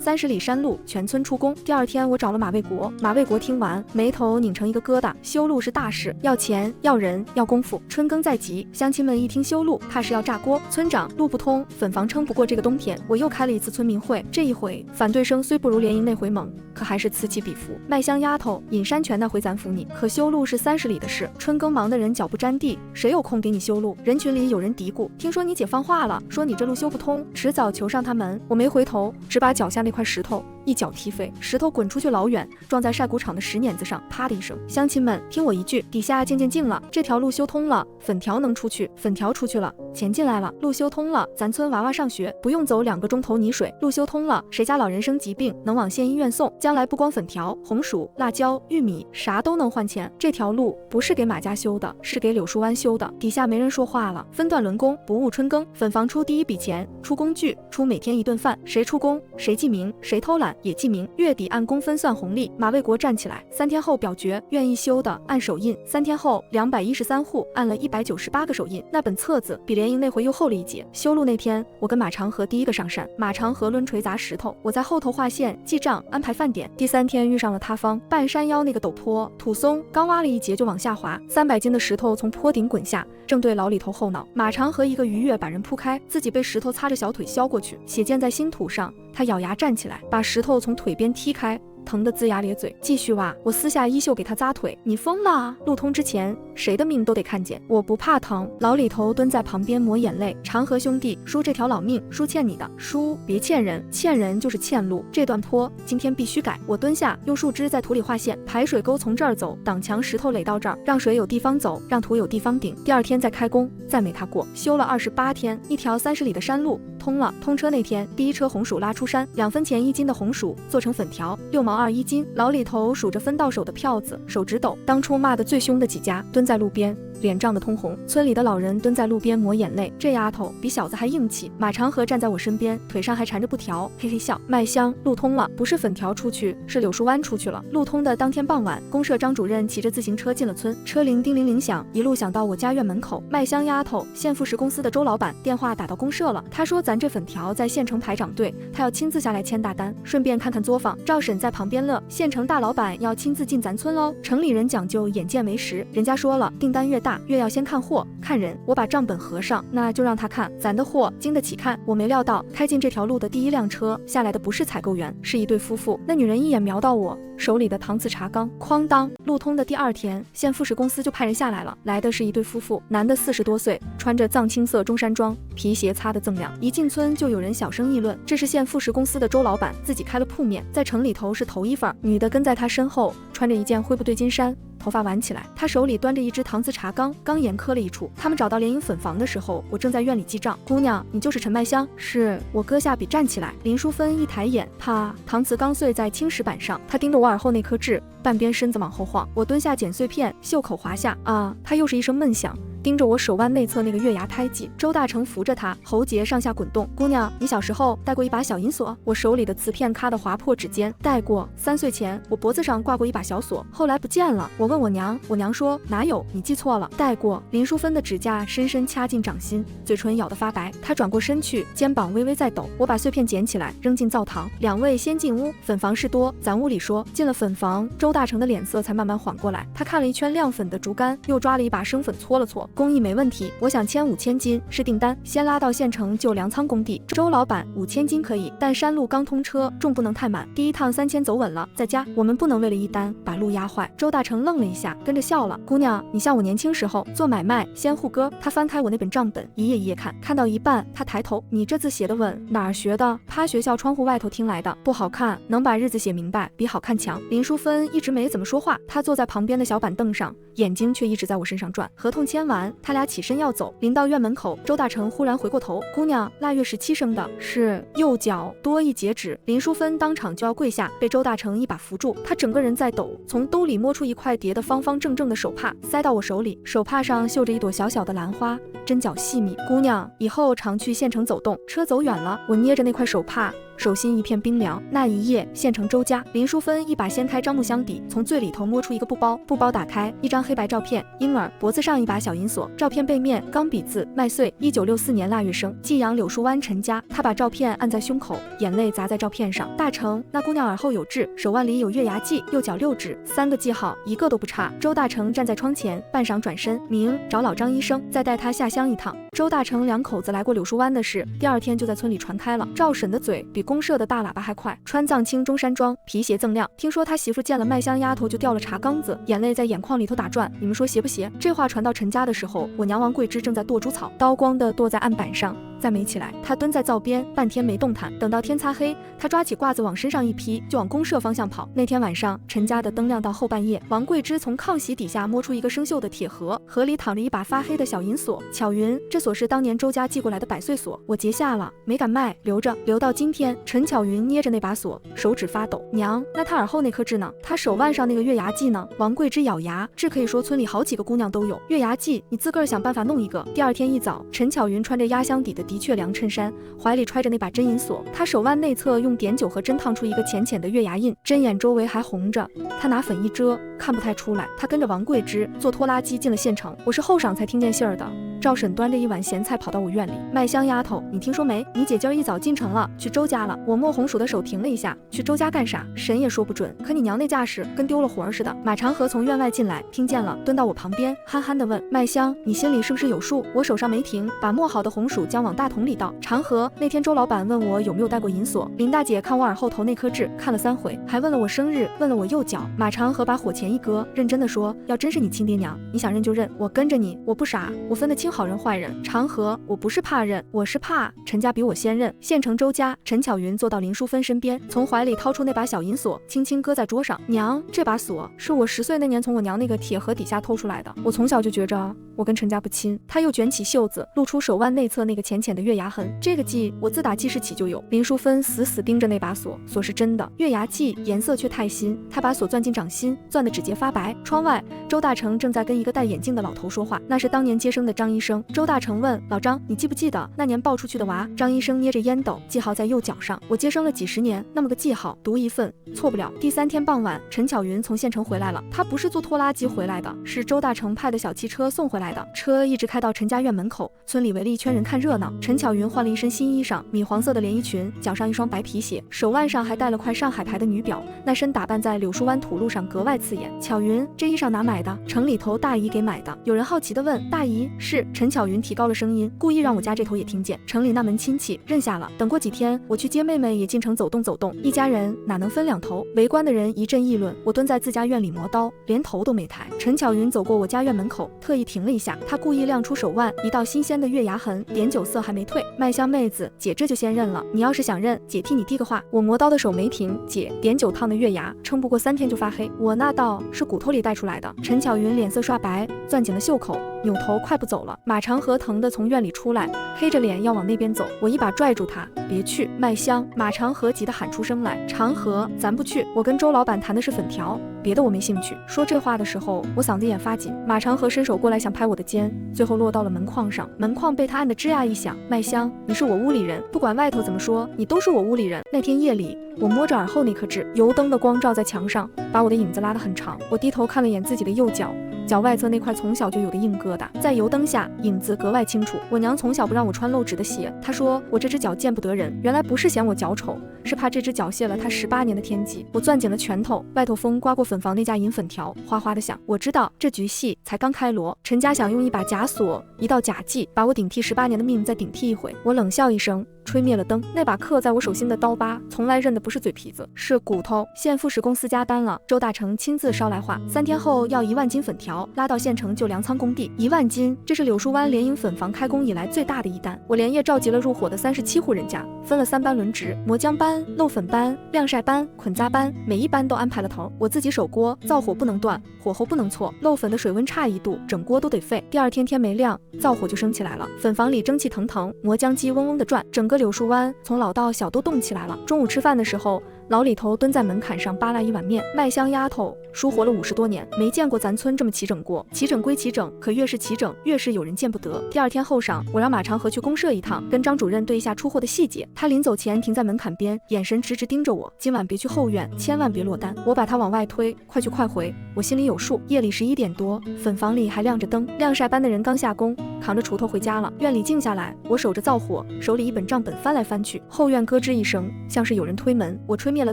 ，30里山路，全村出工。第二天我找了馬衛國，馬衛國聽完，眉頭擰成一個疙瘩。修路是大事，要錢，要人，要功夫。春耕在即，鄉親們一聽修路，怕是要炸鍋。村長，路不通，粉房撐不過這個冬天。我又開了一次村民會，這一回反對聲雖不如聯營那回猛，可還是此起彼伏。麥香丫頭，引山泉那回咱服你，可修路是30里的事，春耕忙的人腳不沾地，誰有空給你修路？人群裡有人嘀咕，聽說你姐放話了，說你這路修不通，遲早求上他門。我沒回頭，只把腳下那塊石頭一腳踢飛，石頭滾出去老遠，撞在曬穀場的石碾子上，啪的一聲。鄉親們聽我一句，底下漸漸靜了。這條路修通了，粉條能出去，粉條出去了，錢進來了。路修通了，咱村娃娃上學不用走2個鐘頭泥水。路修通了，誰家老人生疾病能往縣醫院送，將來不光粉條、紅薯、辣椒、玉米，啥都能換錢。這條路不是給馬家修的，是給柳樹灣修的。底下沒人說話了，分段輪工，不誤春耕。粉房出第一筆錢，出工具，出每天1頓飯，誰出工誰記名，誰偷懶也記名，月底按工分算红利。馬衛國站起來，3天後表決，願意修的按手印。3天後213戶按了198個手印，那本冊子比聯營那回又厚了一截。修路那天，我跟馬長河第一個上山，馬長河掄錘砸石頭，我在後頭畫線記賬安排飯點。第3天遇上了塌方，半山腰那個陡坡土鬆，剛挖了一截就往下滑，300斤的石頭從坡頂滾下，正對老李頭後腦。馬長河一個魚躍把人撲開，自己被石頭擦着小腿削過去，血濺在新土上。他咬牙站起來，把石頭從腿邊踢開，疼得龇牙咧嘴，繼續挖。我撕下衣袖給他扎腿，你瘋了？路通之前，誰的命都得看見。我不怕疼。老李頭蹲在旁邊抹眼淚。長河兄弟，叔這條老命，叔欠你的。叔別欠人，欠人就是欠路。這段坡今天必須改。我蹲下，用樹枝在土裡畫線，排水溝從這兒走，擋牆石頭壘到這兒，讓水有地方走，讓土有地方頂。第2天再開工，再沒他過。修了28天，一條30里的山路通了。通車那天，第一車紅薯拉出山，2分錢1斤的紅薯做成粉條，6毛2一斤。老李頭數着分到手的票子，手直抖。当初罵得最凶的幾家蹲在路邊，臉漲得通紅。村裡的老人蹲在路邊抹眼淚。這丫頭比小子還硬氣。馬長河站在我身邊，腿上還纏着布條，嘿嘿笑。麥香，路通了，不是粉條出去，是柳樹灣出去了。路通的當天傍晚，公社張主任騎着自行車進了村，車鈴叮鈴鈴響，一路響到我家院門口。麥香丫頭，縣富士公司的周老板電話打到公社了，他說咱這粉條在縣城排長隊，他要親自下來簽大單，順便看看作坊。趙嬸在旁邊樂，縣城大老板要親自進咱村嘍。城裡人講究眼見為實，人家說了，訂單越大越要先看貨看人。我把賬本合上，那就讓他看，咱的貨經得起看。我沒料到開進這條路的第一輛車下來的不是採購員，是一對夫婦。那女人一眼瞄到我手裡的搪瓷茶缸，哐當。路通的第2天，縣富士公司就派人下來了，來的是一對夫婦，男的40多歲，穿着藏青色中山裝，皮鞋擦得锃亮。一進村就有人小聲議論，這是縣富士公司的周老板自己開了鋪面，在城裡頭是頭一份。女的跟在他身後，穿着一件灰布對襟衫，頭髮挽起来，他手裡端着一只搪瓷茶缸，缸沿磕了一處。他們找到联營粉房的時候，我正在院裡記賬。姑娘，你就是陳麥香？是。我割下筆站起來。林淑芬一抬眼，啪，搪瓷缸碎在青石板上。他盯着我耳後那顆痣，半邊身子往後晃。我蹲下撿碎片，袖口滑下。啊！他又是一聲悶響。盯着我手腕內側那個月牙胎記。周大成扶着她，喉結上下滾動。姑娘，你小時候戴過一把小銀鎖？我手裡的瓷片咔的劃破指尖。戴過，3歲前我脖子上掛過一把小鎖，後來不見了。我問我娘，我娘說哪有，你記錯了。戴過。林淑芬的指甲深深掐進掌心，嘴唇咬得發白。她轉過身去，肩膀微微在抖。我把碎片撿起來，扔進灶堂。2位先進屋，粉房事多，咱屋裡說。進了粉房，周大成的臉色才慢慢緩過來。他看了一圈亮粉的竹竿，又抓了一把生粉搓了搓。工藝沒問題，我想簽5000斤，是訂單，先拉到縣城舊糧倉工地。周老板，5000斤可以，但山路剛通車，重不能太滿。第一趟3000走穩了再加，我們不能為了一單把路壓壞。周大成愣了一下，跟着笑了。姑娘，你像我年輕時候做買賣先護歌。他翻開我那本賬本，一頁一頁看，看到一半，他抬頭，你這字寫得穩，哪兒學的？趴學校窗戶外頭聽來的，不好看，能把日子寫明白，比好看強。林淑芬一直沒怎麼說話，她坐在旁邊的小板凳上，眼睛卻一直在我身上轉。合同簽完，他倆起身要走，臨到院門口，周大成忽然回過頭，姑娘，臘月17生的，是右腳多一截趾。林淑芬當場就要跪下，被周大成一把扶住，她整個人在抖，從兜裡摸出一塊疊得方方正正的手帕，塞到我手裡，手帕上繡着一朵小小的蘭花，針腳細密。姑娘，以後常去縣城走動，車走遠了，我捏着那塊手帕，手心一片冰涼。那一夜，縣城周家，林淑芬一把掀開樟木箱底，從最裡頭摸出一個布包，布包打開，一張黑白照片，嬰兒脖子上一把小銀鎖，照片背面鋼筆字麥穗，1964年臘月生，濟陽柳樹灣陳家。他把照片按在胸口，眼淚砸在照片上。大成，那姑娘耳後有痣，手腕裡有月牙記，右腳6指，3個記號，一個都不差。周大成站在窗前，半晌轉身，明兒找老張醫生，再帶他下鄉一趟。周大成2口子來過柳樹灣的事，第2天就在村裡傳開了。趙嬸的嘴比公社的大喇叭還快，川藏青中山裝，皮鞋锃亮。聽說他媳婦見了麥香丫頭就掉了茶缸子，眼淚在眼眶裡頭打轉。你們說邪不邪？這話傳到陳家的時候，我娘王桂枝正在剁豬草，刀光的剁在案板上，再沒起来。他蹲在灶邊，半天沒動彈。等到天擦黑，他抓起褂子往身上一披，就往公社方向跑。那天晚上，陳家的燈亮到後半夜，王桂枝從炕席底下摸出一個生鏽的鐵盒，盒裡躺着一把發黑的小銀鎖。巧云，這鎖是當年周家寄過來的百歲鎖，我截下了，沒敢賣，留着，留到今天。陳巧云捏着那把鎖，手指發抖。娘，那他耳後那顆痣呢？他手腕上那個月牙記呢？王桂枝咬牙，痣可以說村裡好幾個姑娘都有，月牙記你自個兒想辦法弄一個。第2天一早，陳巧云穿着壓箱底的的確涼襯衫，懷裡揣着那把真銀鎖，她手腕內側用碘酒和針燙出一個淺淺的月牙印，針眼周圍還紅着，她拿粉一遮，看不太出來。她跟着王桂枝坐拖拉機進了縣城，我是後晌才聽見信兒的。趙嬸端着一碗鹹菜跑到我院裡，麥香丫頭，你聽說沒？你姐今兒一早進城了，去周家了。我摸紅薯的手停了一下，去周家幹啥？神也說不準。可你娘那架勢跟丟了魂似的。馬長河從院外進來，聽見了，蹲到我旁邊，憨憨地問麥香，你心裡是不是有數？我手上沒停，把磨好的紅薯漿往大桶裡倒。長河，那天周老板問我有沒有戴過銀鎖，林大姐看我耳後頭那顆痣，看了3回，還問了我生日，問了我右腳。馬長河把火鉗一擱，認真地說，要真是你親爹娘，你想認就認，我跟着你，我不傻，我分得清好人壞人。長河，我不是怕認，我是怕陳家比我先認。縣城周家，陳巧云坐到林淑芬身邊，從懷裡掏出那把小銀鎖，輕輕擱在桌上。娘，這把鎖是我10歲那年從我娘那個鐵盒底下偷出來的。我從小就覺着我跟陳家不親。他又捲起袖子，露出手腕內側那個淺淺的月牙痕。這個記我自打記事起就有。林淑芬死死盯着那把鎖，鎖是真的，月牙記顏色卻太新。她把鎖攥進掌心，攥得指節發白。窗外，周大成正在跟一個戴眼鏡的老頭說話，那是當年接生的張醫生。周大成問老張，你記不記得那年抱出去的娃？張醫生捏着煙斗，記號在右腳上。我接生了幾10年，那麼個記號，獨一份，錯不了。第3天傍晚，陳巧云從縣城回來了，她不是坐拖拉機回來的，是周大成派的小汽車送回來的。車一直開到陳家院門口，村裡圍了一圈人看熱鬧。陳巧云換了一身新衣裳，米黃色的連衣裙，腳上一雙白皮鞋，手腕上還戴了塊上海牌的女表，那身打扮在柳樹灣土路上格外刺眼。巧云，這衣裳哪買的？城裡頭大姨給買的。有人好奇地問，大姨是？陳巧云提高了聲音，故意讓我家這頭也聽見。城裡那門親戚認下了，等過幾天我去接妹妹也進城走動走動，一家人哪能分2頭？圍觀的人一陣議論，我蹲在自家院裡磨刀，連頭都沒抬。陳巧云走過我家院門口，特意停了一下，她故意亮出手腕，一道新鮮的月牙痕，碘酒色還沒退。麥香妹子，姐這就先認了，你要是想認，姐替你遞個話。我磨刀的手沒停，姐，碘酒燙的月牙，撐不過3天就發黑，我那道是骨頭裡帶出來的。陳巧云臉色刷白，攥緊了袖口，扭頭快步走了。馬長河疼得從院裡出來，黑着臉要往那邊走，我一把拽住他，別去，麥香！馬長河急得喊出聲來，長河，咱不去，我跟周老闆談的是粉條，別的我沒興趣。說這話的時候，我嗓子眼發緊。馬長河伸手過來想拍我的肩，最後落到了門框上，門框被他按得吱呀一響。麥香，你是我屋裡人，不管外頭怎麼說，你都是我屋裡人。那天夜裡，我摸着耳後那顆痣，油燈的光照在牆上，把我的影子拉得很長。我低頭看了眼自己的右腳，腳外側那塊從小就有的硬疙瘩，在油燈下影子格外清楚。我娘從小不讓我穿露趾的鞋，她說我這只腳見不得人，原來不是嫌我腳醜，是怕這只腳洩了她18年的天機。我攥緊了拳頭，外頭風刮過粉房那架银粉條，嘩嘩的響。我知道這局戲才剛開鑼，陳家想用一把假鎖，一道假計，把我頂替18年的命再頂替一回。我冷笑一聲，吹滅了燈。那把刻在我手心的刀疤，從來認的不是嘴皮子，是骨頭。县副使公司加班了，周大成親自捎來話，3天後要1萬斤粉條，拉到县城就粮倉工地。1萬斤，這是柳树灣联营粉房開工以來最大的一單。我連夜召集了入伙的37戶人家，分了3班輪值：磨漿班、漏粉班、晾曬班、捆紮班，每一班都安排了頭。我自己守鍋，灶火不能斷，火候不能錯，漏粉的水溫差1度，整鍋都得沸。第2天天没亮，灶火就升起來了，粉房裡蒸汽腾腾，磨漿機嗡嗡的轉，整個柳樹灣從老到小都動起來了。中午吃飯的時候，老李頭蹲在門檻上扒拉一碗面，麥香丫頭，叔活了50多年，沒見過咱村這麼齊整過。齊整歸齊整，可越是齊整，越是有人見不得。第2天後晌，我讓馬長河去公社一趟，跟張主任對一下出貨的細節。他臨走前停在門檻邊，眼神直直盯着我，今晚別去後院，千萬別落單。我把他往外推，快去快回，我心裡有數。夜裡11點多，粉房裡還亮着燈，晾曬班的人剛下工，扛着鋤頭回家了。院裡靜下來，我守着灶火，手裡一本賬本翻來翻去。後院咯吱一聲，像是有人推門，我吹滅了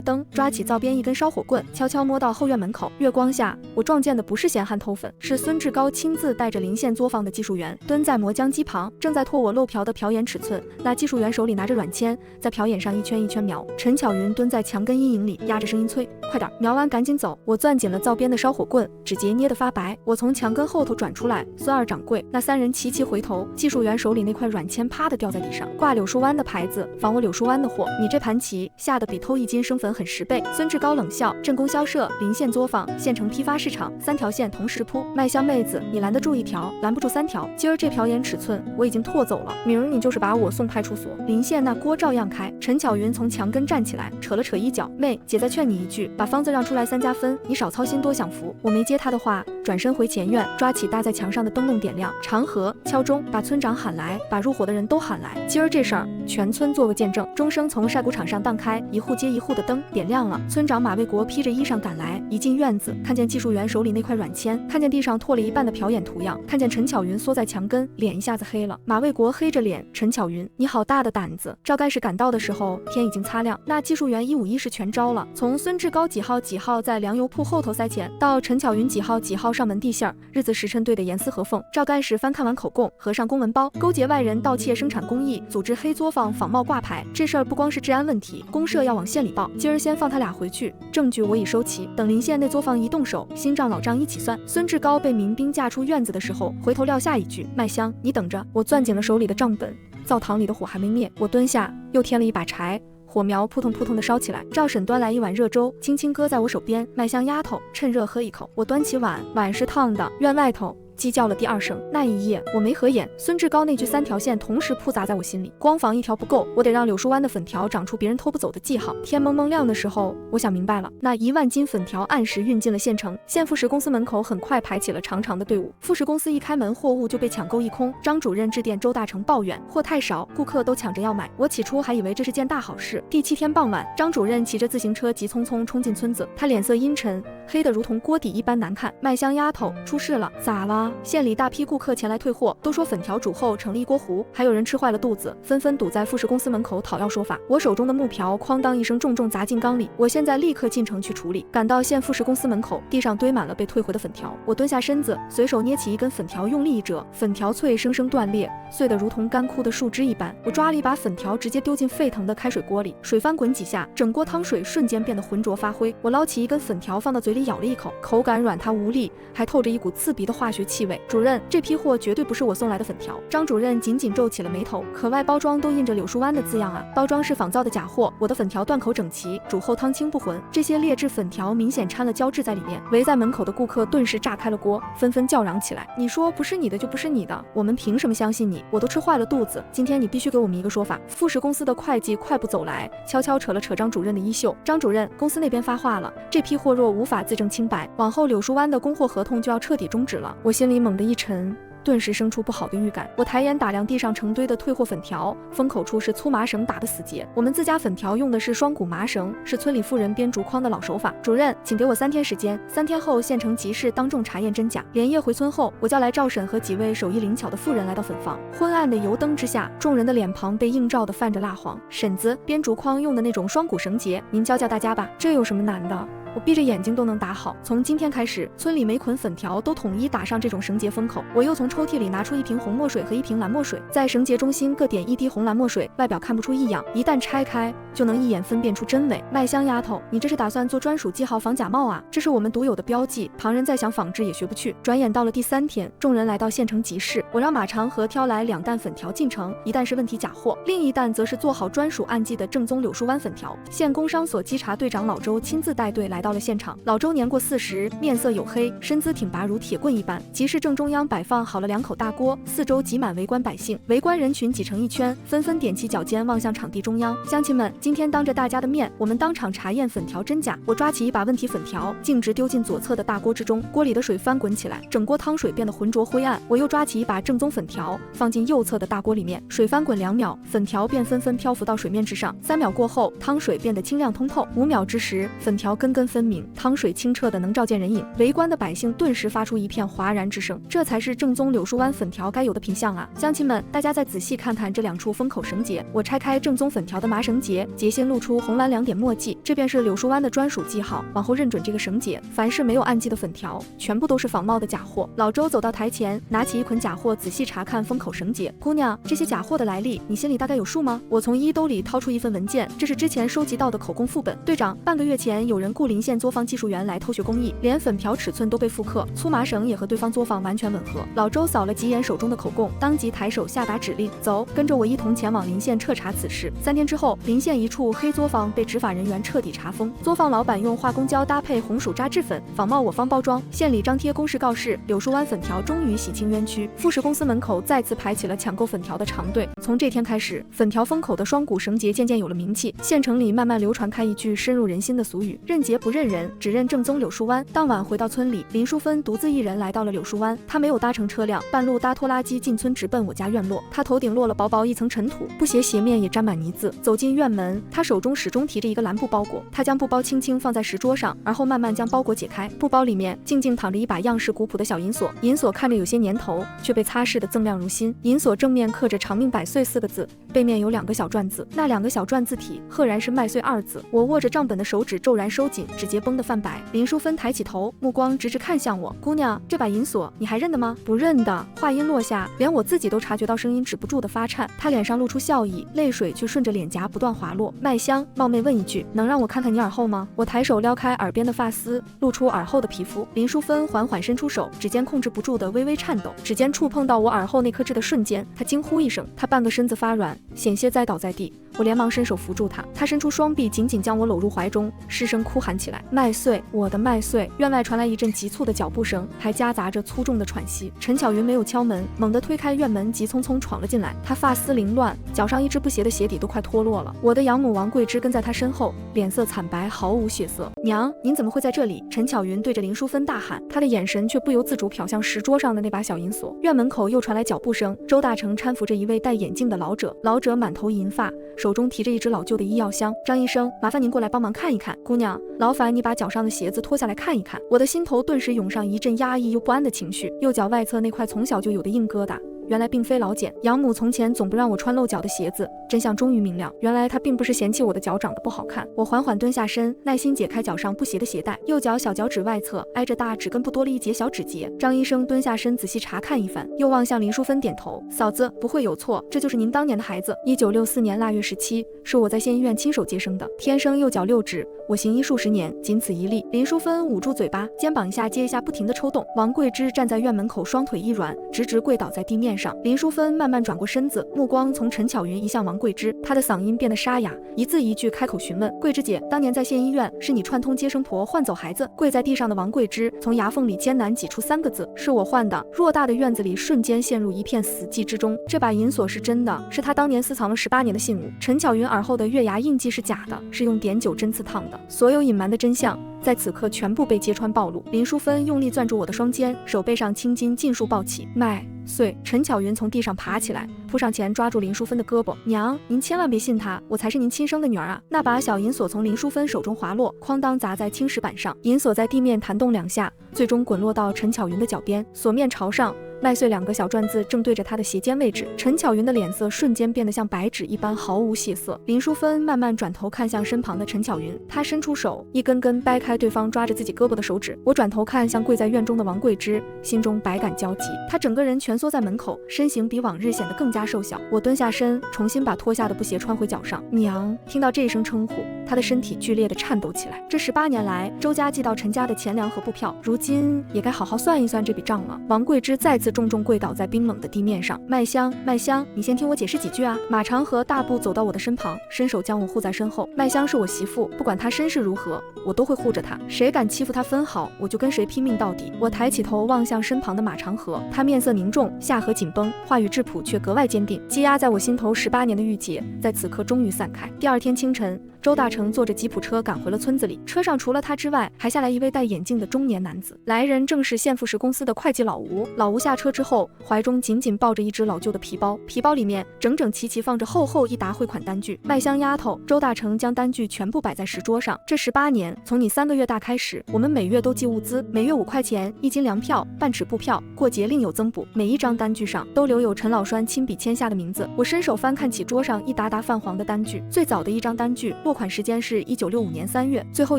燈，抓起灶邊一根燒火棍，悄悄摸到後院门口。月光下，我撞見的不是閒漢偷粉，是孙志高親自帶着臨縣作坊的技術員，蹲在磨浆機旁，正在拓我漏瓢的瓢眼尺寸。那技術員手裡拿着軟籤，在瓢眼上一圈一圈描。陳巧雲蹲在牆根陰影裡，壓着聲音催：快點，描完趕緊走。我攥緊了灶邊的燒火棍，指節捏得發白。我從牆根後頭轉出來，孫二掌櫃，那3人齊齊回頭，技術員手裡那塊軟籤啪的掉在地上，掛柳樹灣的牌子，仿我柳樹灣的貨。你這盤棋下的比偷1斤生粉狠10倍。孙志高冷笑：镇供銷社、臨縣作坊、縣城批發市場，3條線同時鋪。麥香妹子，你攔得住1條，攔不住3條。今兒這瓢眼尺寸我已經拓走了，明兒你就是把我送派出所。臨縣那鍋照樣開。陳巧雲從牆根站起來，扯了扯衣角：妹，姐再勸你一句，把方子讓出來3家分，你少操心多享福。我沒接他的話，轉身回前院，抓起搭在牆上的燈籠點亮。長河，敲鐘，把村長喊來，把入伙的人都喊來。今兒這事兒，全村做個見證。鐘聲從曬穀場上蕩開，一戶接一戶的燈點亮了。村長馬衛國披着衣裳趕來，一進院子，看見技術員手裡那塊軟籤，看見地上拓了一半的瓢眼圖樣，看見陳巧雲縮在牆根，臉一下子黑了。馬衛國黑着臉：陳巧雲，你好大的膽子！趙幹事趕到的時候，天已經擦亮，那技術員1五1十全招了，從孫志高幾號幾號在糧油鋪後頭塞錢，到陳巧雲幾號幾號上門遞信兒，日子時辰對得嚴絲合縫。趙幹事翻看完口供，合上公文包，勾結外人盜竊生產工藝，組織黑作坊仿冒掛牌。這事兒不光是治安問題，公社要往縣裡報。今兒先放他倆回去，證據我已收齊，等臨縣那作坊一動手，新賬老賬一起算。孫志高被民兵架出院子的時候，回頭撂下一句：麥香，你等着。我攥緊了手裡的賬本，灶堂裡的火還沒滅，我蹲下又添了一把柴，火苗撲通撲通的燒起來。趙嬸端來一碗熱粥，輕輕擱在我手邊：麥香丫頭，趁熱喝一口。我端起碗，碗是燙的。院外頭鸡叫了第2聲。那一夜我沒合眼，孫志高那句3條線同時鋪砸在我心裡，光仿1條不夠，我得讓柳樹灣的粉條長出別人偷不走的記號。天蒙蒙亮的時候，我想明白了，那1萬斤粉條按時運進了縣城。縣副食公司門口很快排起了長長的隊伍，副食公司一開門，貨物就被搶購一空。張主任致電周大成抱怨貨太少，顧客都搶着要買。我起初還以為這是件大好事。第7天傍晚，張主任騎着自行車急匆匆衝進村子，他臉色陰沉，黑得如同鍋底一般難看。麥香丫頭，出事了！咋了？县裡大批顧客前來退貨，都說粉條煮後成了一鍋糊，還有人吃壞了肚子，紛紛堵在副食公司門口討要說法。我手中的木瓢哐當一聲重重砸進缸裡，我現在立刻進城去處理。趕到縣副食公司门口，地上堆滿了被退回的粉條，我蹲下身子，隨手捏起一根粉條，用力一折，粉條脆生生斷裂，碎得如同乾枯的樹枝一般。我抓了一把粉條，直接丟進沸騰的開水鍋裡，水翻滾幾下，整鍋湯水瞬間變得渾濁發灰。我撈起一根粉條放到嘴裡咬了一口，口感軟塌無力，還透着一股刺鼻的化學氣氣味。主任，這批貨絕對不是我送來的粉條。張主任緊緊皺起了眉頭，可外包裝都印着柳樹灣的字樣啊，包裝是仿造的假貨。我的粉條断口整齊，煮後湯清不渾，這些劣質粉條明顯摻了膠質在裡面。圍在門口的顧客頓時炸開了鍋，紛紛叫嚷起來。你說不是你的就不是你的，我們憑什麼相信你？我都吃壞了肚子，今天你必須給我們一個說法。富士公司的會計快步走來，悄悄扯了扯张主任的衣袖。张主任，公司那邊发话了，這批貨若無法自證清白，往後柳樹灣的供貨合同就要徹底終止了。我心裡猛地一沉，頓時生出不好的預感。我抬眼打量地上成堆的退貨粉條，封口處是粗麻繩打的死結。我們自家粉條用的是双股麻繩，是村里婦人編竹筐的老手法。主任，請給我3天時間，3天後县城集市當眾查驗真假。連夜回村後，我叫來趙嬸和幾位手藝靈巧的婦人來到粉房。昏暗的油燈之下，眾人的臉龐被映照的泛着蠟黃。婶子，編竹筐用的那種雙股繩結，您教教大家吧。这有什麼難的？我閉着眼睛都能打好。從今天開始，村裡每捆粉條都統一打上這種繩結封口。我又從抽屜裡拿出一瓶紅墨水和一瓶藍墨水，在繩結中心各點1滴紅藍墨水，外表看不出異樣，一旦拆開就能一眼分辨出真偽。麥香丫頭，你這是打算做專屬記號防假冒啊？這是我們獨有的標記，旁人再想仿製也學不去。轉眼到了第3天，眾人來到縣城集市，我讓馬長河挑來2擔粉條進城，一擔是問題假貨，另一擔則是做好專屬按記的正宗柳樹灣粉條。縣工商所稽查隊長老周親自帶隊來到了現場。老周年過40，面色黝黑，身姿挺拔如鐵棍一般。集市正中央擺放好了2口大鍋，四周擠滿圍觀百姓，圍觀人群擠成一圈，紛紛踮起腳尖望向場地中央。鄉親們，今天當着大家的面，我們當場查驗粉條真假。我抓起一把問題粉條，徑直丟進左側的大鍋之中，鍋裡的水翻滾起來，整鍋湯水變得渾濁灰暗。我又抓起一把正宗粉條，放進右側的大鍋裡面，水翻滾2秒，粉條便紛紛漂浮到水面之上。3秒過後，湯水變得清亮通透。5秒之時，粉條根根分明，湯水清澈的能照見人影。圍觀的百姓頓時發出一片嘩然之聲，這才是正宗柳樹灣粉條該有的品相啊！鄉親們，大家再仔細看看這2處封口繩結。我拆開正宗粉條的麻繩結，結心露出紅藍2點墨跡，這便是柳樹灣的專屬記號。往後認準這個繩結，凡是沒有按記的粉條，全部都是仿冒的假貨。老周走到台前，拿起一捆假貨，仔細查看封口繩結。姑娘，這些假貨的來歷，你心裡大概有數嗎？我從衣兜裡掏出一份文件，這是之前收集到的口供副本。隊長，半個月前有人雇臨縣作坊技術員來偷學工藝，連粉條尺寸都被複刻，粗麻繩也和對方作坊完全吻合。老周掃了幾眼手中的口供，當即抬手下達指令，走，跟着我一同前往臨縣徹查此事。3天之後，臨縣一處黑作坊被執法人員徹底查封，作坊老板用化工膠搭配紅薯渣製粉，仿冒我方包裝。縣裡張貼公示告示，柳樹灣粉條終於洗清冤屈。富士公司門口再次排起了搶購粉條的長隊。從這天開始，粉條封口的雙股繩結漸漸有了名氣，縣城裡慢慢流傳開一句深入人心的俗語：認節不認人，只認正宗柳樹灣。當晚回到村裡，林淑芬獨自一人來到了柳樹灣。她沒有搭乘車輛，半路搭拖拉機進村，直奔我家院落。她頭頂落了薄薄一層塵土，布鞋鞋面也沾滿泥漬。走進院門，她手中始終提着一個藍布包裹。她將布包輕輕放在石桌上，而後慢慢將包裹解開。布包裡面靜靜躺着一把樣式古樸的小銀鎖，銀鎖看着有些年頭，卻被擦拭得锃亮如新。銀鎖正面刻着長命百歲4個字，背面有2個小篆字，那2個小篆字體赫然是麥穗2字。我握着賬本的手指驟然收緊，指節繃得泛白。林淑芬抬起頭，目光直直看向我。姑娘，這把銀鎖你還認得嗎？不認得。話音落下，連我自己都察覺到聲音止不住的發顫。她臉上露出笑意，淚水卻順着臉頰不斷滑落。麥香冒昧問一句，能讓我看看你耳後嗎？我抬手撩開耳邊的髮絲，露出耳後的皮膚。林淑芬緩緩伸出手，指尖控制不住的微微顫抖。指尖觸碰到我耳後那顆痣的瞬間，她驚呼一聲，她半個身子發軟，險些栽倒在地。我連忙伸手扶住她，她伸出雙臂緊緊將我摟入懷中，失聲哭喊起來：麥穗，我的麥穗！院外傳來一陣急促的腳步聲，還夾雜着粗重的喘息。陳巧雲沒有敲門，猛地推開院門，急匆匆闖了進來。她髮絲凌亂，腳上一隻不鞋的鞋底都快脫落了。我的養母王桂枝跟在她身後，臉色慘白，毫無血色。娘，您怎麼會在這裡？陳巧雲對着林淑芬大喊，她的眼神卻不由自主瞟向石桌上的那把小銀鎖。院門口又傳來腳步聲，周大成搀扶着一位戴眼鏡的老者，老者滿頭銀髮，手中提着一隻老舊的醫藥箱。張醫生，麻煩您過來幫忙看一看。姑娘，勞煩你把腳上的鞋子脫下來看一看。我的心頭頓時湧上一陣壓抑又不安的情緒，右腳外側那塊從小就有的硬疙瘩，原來並非老繭。養母從前總不讓我穿露腳的鞋子，真相終於明了，原來她並不是嫌棄我的腳長得不好看。我緩緩蹲下身，耐心解開腳上布鞋的鞋帶，右腳小腳趾外側挨着大指根部多了一截小指節。張醫生蹲下身仔細查看一番，又望向林淑芬點頭，嫂子不會有錯，這就是您當年的孩子。1964年臘月17，是我在縣醫院親手接生的，天生右腳6指，我行醫數十年，僅此一例。林淑芬捂住嘴巴，肩膀一下接一下不停地抽動。王桂枝站在院門口，雙腿一軟，直直跪倒在地面上。林淑芬慢慢轉過身子，目光從陳巧雲移向王桂枝，她的嗓音變得沙啞，一字一句開口詢問：桂枝姐，當年在縣醫院是你串通接生婆換走孩子？跪在地上的王桂枝從牙縫裡艱難擠出3個字：是我換的。偌大的院子裡瞬間陷入一片死寂之中。這把銀鎖是真的，是他當年私藏了18年的信物。陳巧雲耳後的月牙印記是假的，是用碘酒針刺燙的。所有隱瞞的真相在此刻全部被揭穿暴露。林淑芬用力攥住我的双肩，手背上青筋盡數暴起，脈碎。陳巧雲從地上爬起來，撲上前抓住林淑芬的胳膊：娘，您千萬別信他，我才是您親生的女兒啊！那把小銀锁從林淑芬手中滑落，哐當砸在青石板上，銀锁在地面彈動2下，最終滾落到陳巧雲的腳邊，鎖面朝上，麥穗2個小篆字正對着她的鞋尖位置。陳巧雲的臉色瞬間變得像白紙一般毫無血色。林淑芬慢慢轉頭看向身旁的陳巧雲，她伸出手，一根根掰開對方抓着自己胳膊的手指。我轉頭看向跪在院中的王桂枝，心中百感交集。她整個人蜷縮在門口，身形比往日顯得更加瘦小。我蹲下身，重新把脫下的布鞋穿回腳上。娘，聽到這一聲稱呼，她的身體劇烈地顫抖起來。這18年來，周家寄到陳家的錢糧和布票，如今也該好好算一算這筆賬了。王桂枝再次重重跪倒在冰冷的地面上。麥香，麥香，你先聽我解釋幾句啊！馬長河大步走到我的身旁，伸手將我護在身後。麥香是我媳婦，不管她身世如何，我都會護着她。誰敢欺負她分毫，我就跟誰拼命到底。我抬起頭望向身旁的馬長河，他面色凝重，下頜緊繃，話語質樸卻格外堅定。積壓在我心頭18年的鬱結，在此刻終於散開。第2天清晨，周大成坐着吉普車趕回了村子裡，車上除了他之外，還下來一位戴眼鏡的中年男子。來人正是縣富時公司的會計老吳。老吳下車之後，懷中緊緊抱着一只老舊的皮包，皮包裡面整整齊齊放着厚厚一沓匯款單據。麥香丫頭，周大成將單據全部擺在石桌上。這18年，從你3個月大開始，我們每月都寄物資，每月5塊錢，1斤糧票，半尺布票，過節另有增補。每一張單據上都留有陳老栓親筆簽下的名字。我伸手翻看起桌上一沓沓泛黃的單據，最早的一張單據落款時間是1965年3月，最後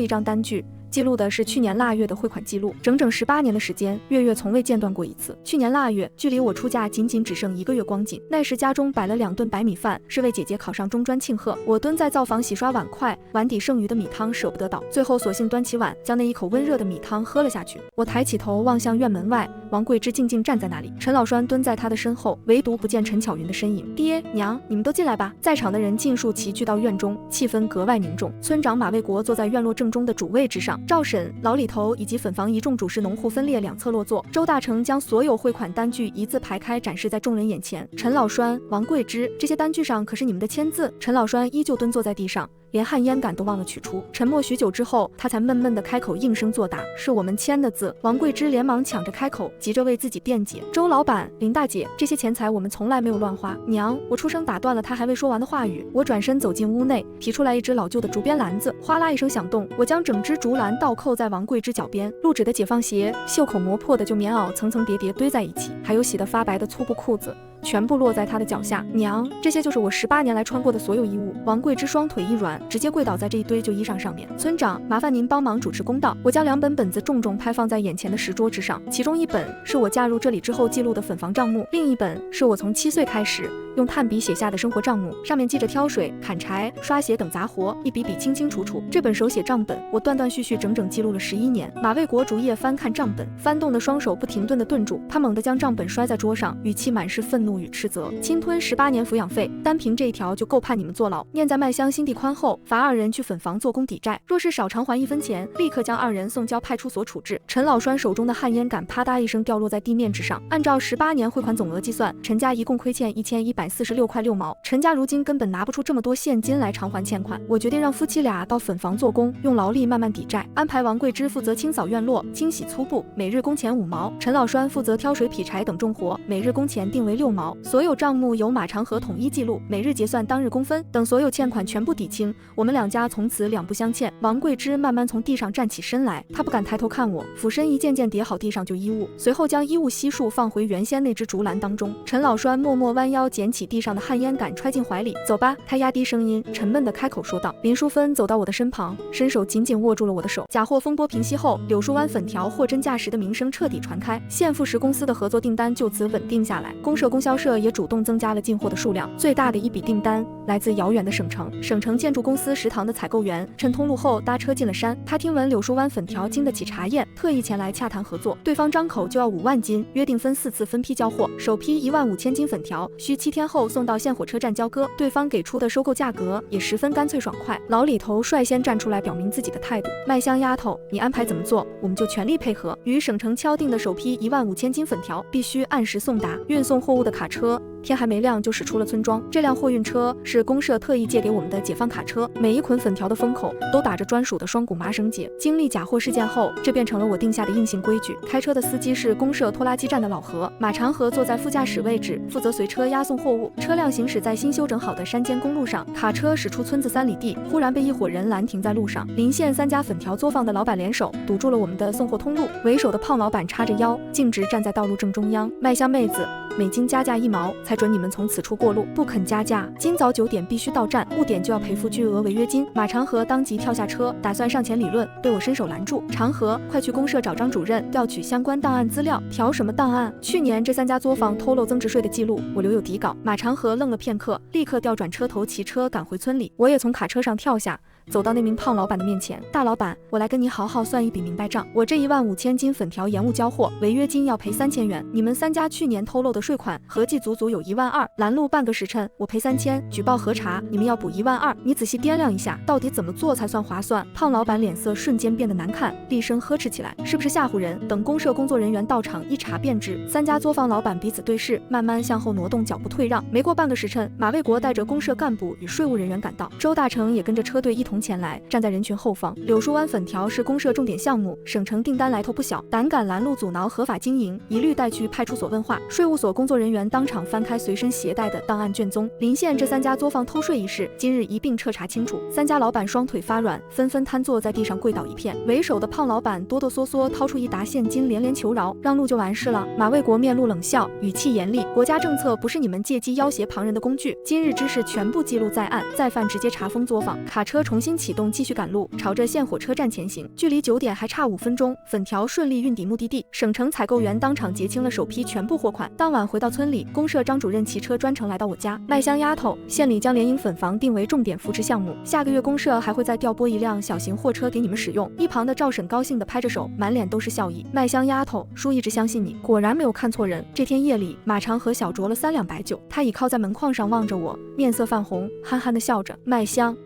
一張单据記錄的是去年臘月的匯款記錄，整整18年的時間，月月從未間斷過一次。去年臘月，距離我出嫁僅僅只剩1個月光景。那時家中擺了2頓白米飯，是為姐姐考上中專慶賀。我蹲在灶房洗刷碗筷，碗底剩餘的米湯捨不得倒，最後索性端起碗，將那一口溫熱的米湯喝了下去。我抬起頭望向院門外，王桂枝靜靜站在那裡，陳老栓蹲在她的身後，唯獨不見陳巧雲的身影。爹娘，你們都進來吧。在場的人尽數齊聚到院中，氣氛格外凝重。村長馬衛國坐在院落正中的主位之上，趙嬸、老李頭以及粉房一众主事農戶分列2側落座。周大成將所有匯款單据一字排開，展示在众人眼前。陳老栓、王桂枝，這些单據上可是你們的簽字？陳老栓依舊蹲坐在地上，連旱煙桿都忘了取出。沉默許久之後，他才悶悶地開口應聲作答：是我們簽的字。王桂枝連忙搶着開口，急着為自己辯解：周老板、林大姐，這些錢財我們從來沒有亂花。娘，我出聲打斷了他還未說完的話語。我轉身走進屋內，提出來一只老舊的竹編籃子，嘩啦一聲響動，我將整只竹籃倒扣在王桂枝腳邊。露趾的解放鞋，袖口磨破的舊棉襖層層疊疊堆在一起，還有洗得發白的粗布褲子，全部落在他的腳下。娘，這些就是我18年来穿過的所有衣物。王桂枝双腿一軟，直接跪倒在這一堆舊衣裳上面。村長，麻煩您幫忙主持公道。我將2本本子重重拍放在眼前的石桌之上，其中一本是我嫁入這裡之後記錄的粉房賬目，另一本是我從7歲開始用炭筆寫下的生活賬目，上面記着挑水、砍柴、刷鞋等雜活，一筆筆清清楚楚。這本手寫賬本，我斷斷續續整整記錄了11年。馬衛國逐頁翻看賬本，翻動的雙手不停頓地頓住，他猛地將賬本摔在桌上，語氣滿是憤怒與斥責：侵吞18年撫養費，單憑這一條就夠判你們坐牢。念在麥香心地寬厚，罰2人去粉房做工抵債，若是少償還1分錢，立刻將2人送交派出所處置。陳老栓手中的旱煙桿啪嗒一聲掉落在地面之上。按照18年匯款總額計算，陳家一共虧欠1146塊6毛，陳家如今根本拿不出這麼多現金來償還欠款。我決定讓夫妻倆到粉房做工，用勞力慢慢抵債，安排王桂枝負責清掃院落、清洗粗布，每日工錢5毛；陳老栓負責挑水、劈柴等重活，每日工錢定為6毛。所有賬目由馬長河統一記錄，每日結算當日工分。等所有欠款全部抵清，我們2家從此兩不相欠。王桂枝慢慢從地上站起身來，她不敢抬頭看我，俯身一件件疊好地上舊衣物，隨後將衣物悉數放回原先那只竹籃當中。陳老栓默默彎腰撿起地上的旱煙桿揣進懷裡，走吧，他壓低聲音沉悶地開口說道。林淑芬走到我的身旁，伸手緊緊握住了我的手。假貨風波平息後，柳樹灣粉條貨真價實的名聲徹底傳開，縣富时公司的合作訂單就此穩定下來，公社供銷銷社也主動增加了進貨的數量。最大的一筆訂單來自遙遠的省城。省城建築公司食堂的採購員趁通路後搭車進了山，他聽聞柳樹灣粉條經得起查驗，特意前來洽談合作。對方张口就要5萬斤，約定分4次分批交貨，首批15000斤粉條需7天後送到縣火車站交割。对方給出的收購價格也十分乾脆爽快。老李頭率先站出來表明自己的態度：麥香丫頭，你安排怎麼做，我們就全力配合。與省城敲定的首批15000斤粉條必須按時送達。運送貨物的卡車天還沒亮就駛出了村莊。這輛貨運車是公社特意借給我們的解放卡車，每一捆粉條的封口都打着專屬的雙股麻繩結。經歷假貨事件後，這變成了我定下的硬性規矩。開車的司機是公社拖拉機站的老何，馬長河坐在副駕駛位置，負責隨車押送貨物。車輛行駛在新修整好的山間公路上，卡車駛出村子3里地，忽然被一夥人攔停在路上。鄰縣3家粉條作坊的老板聯手堵住了我們的送貨通路，為首的胖老板叉着腰，徑直站在道路正中央。麥香妹子，每斤加價1毛，才准你們從此處過路，不肯加價，今早9點必須到站，误點就要賠付巨額違約金。馬長河當即跳下車，打算上前理論，被我伸手攔住。長河，快去公社找張主任調取相關檔案資料。調什麼檔案？去年這3家作坊偷漏增值稅的記錄，我留有底稿。馬長河愣了片刻，立刻調轉車頭，騎車趕回村裡。我也從卡車上跳下，走到那名胖老板的面前。大老板，我來跟你好好算一筆明白賬。我這15000斤粉條延誤交貨，違約金要賠3000元。你們3家去年偷漏的稅款合計足足有12000，攔路半個時辰，我賠3000，舉報核查，你們要補12000。你仔細掂量一下，到底怎麼做才算划算？胖老板臉色瞬間變得難看，厉聲呵斥起來：是不是嚇唬人？等公社工作人員到場一查便知。3家作坊老板彼此對視，慢慢向后挪动腳步退讓。沒過半個時辰，馬衛國帶着公社幹部與稅務人員趕到，周大成也跟着車隊一同前來，站在人群後方。柳樹灣粉條是公社重點項目，省城訂單來頭不小，膽敢攔路阻撓合法經營，一律帶去派出所問話。稅務所工作人員當場翻開隨身攜帶的檔案卷宗，鄰縣這3家作坊偷稅一事，今日一併徹查清楚。3家老板雙腿發軟，紛紛癱坐在地上跪倒一片。為首的胖老板哆哆嗦嗦掏出1沓現金，連連求饒，讓路就完事了。馬衛國面露冷笑，語氣嚴厲：國家政策不是你們借機要挾旁人的工具，今日之事全部記錄在案，再犯直接查封作坊。卡車重新啟動，繼續趕路，朝着縣火車站前行。距離9點還差5分鐘，粉條順利運抵目的地。省城採購員當場結清了首批全部貨款。當晚回到村裡，公社張主任騎車專程來到我家。麥香丫頭，縣裡將聯營粉房定為重點扶持項目，下個月公社還會再調撥1輛小型貨車給你們使用。一旁的趙嬸高興地拍着手，滿臉都是笑意。麥香丫頭，叔一直相信你，果然沒有看錯人。這天夜裡，馬長河小酌了3兩白酒，他倚靠在門框上望着我，面色泛紅，憨憨地笑着。麥香，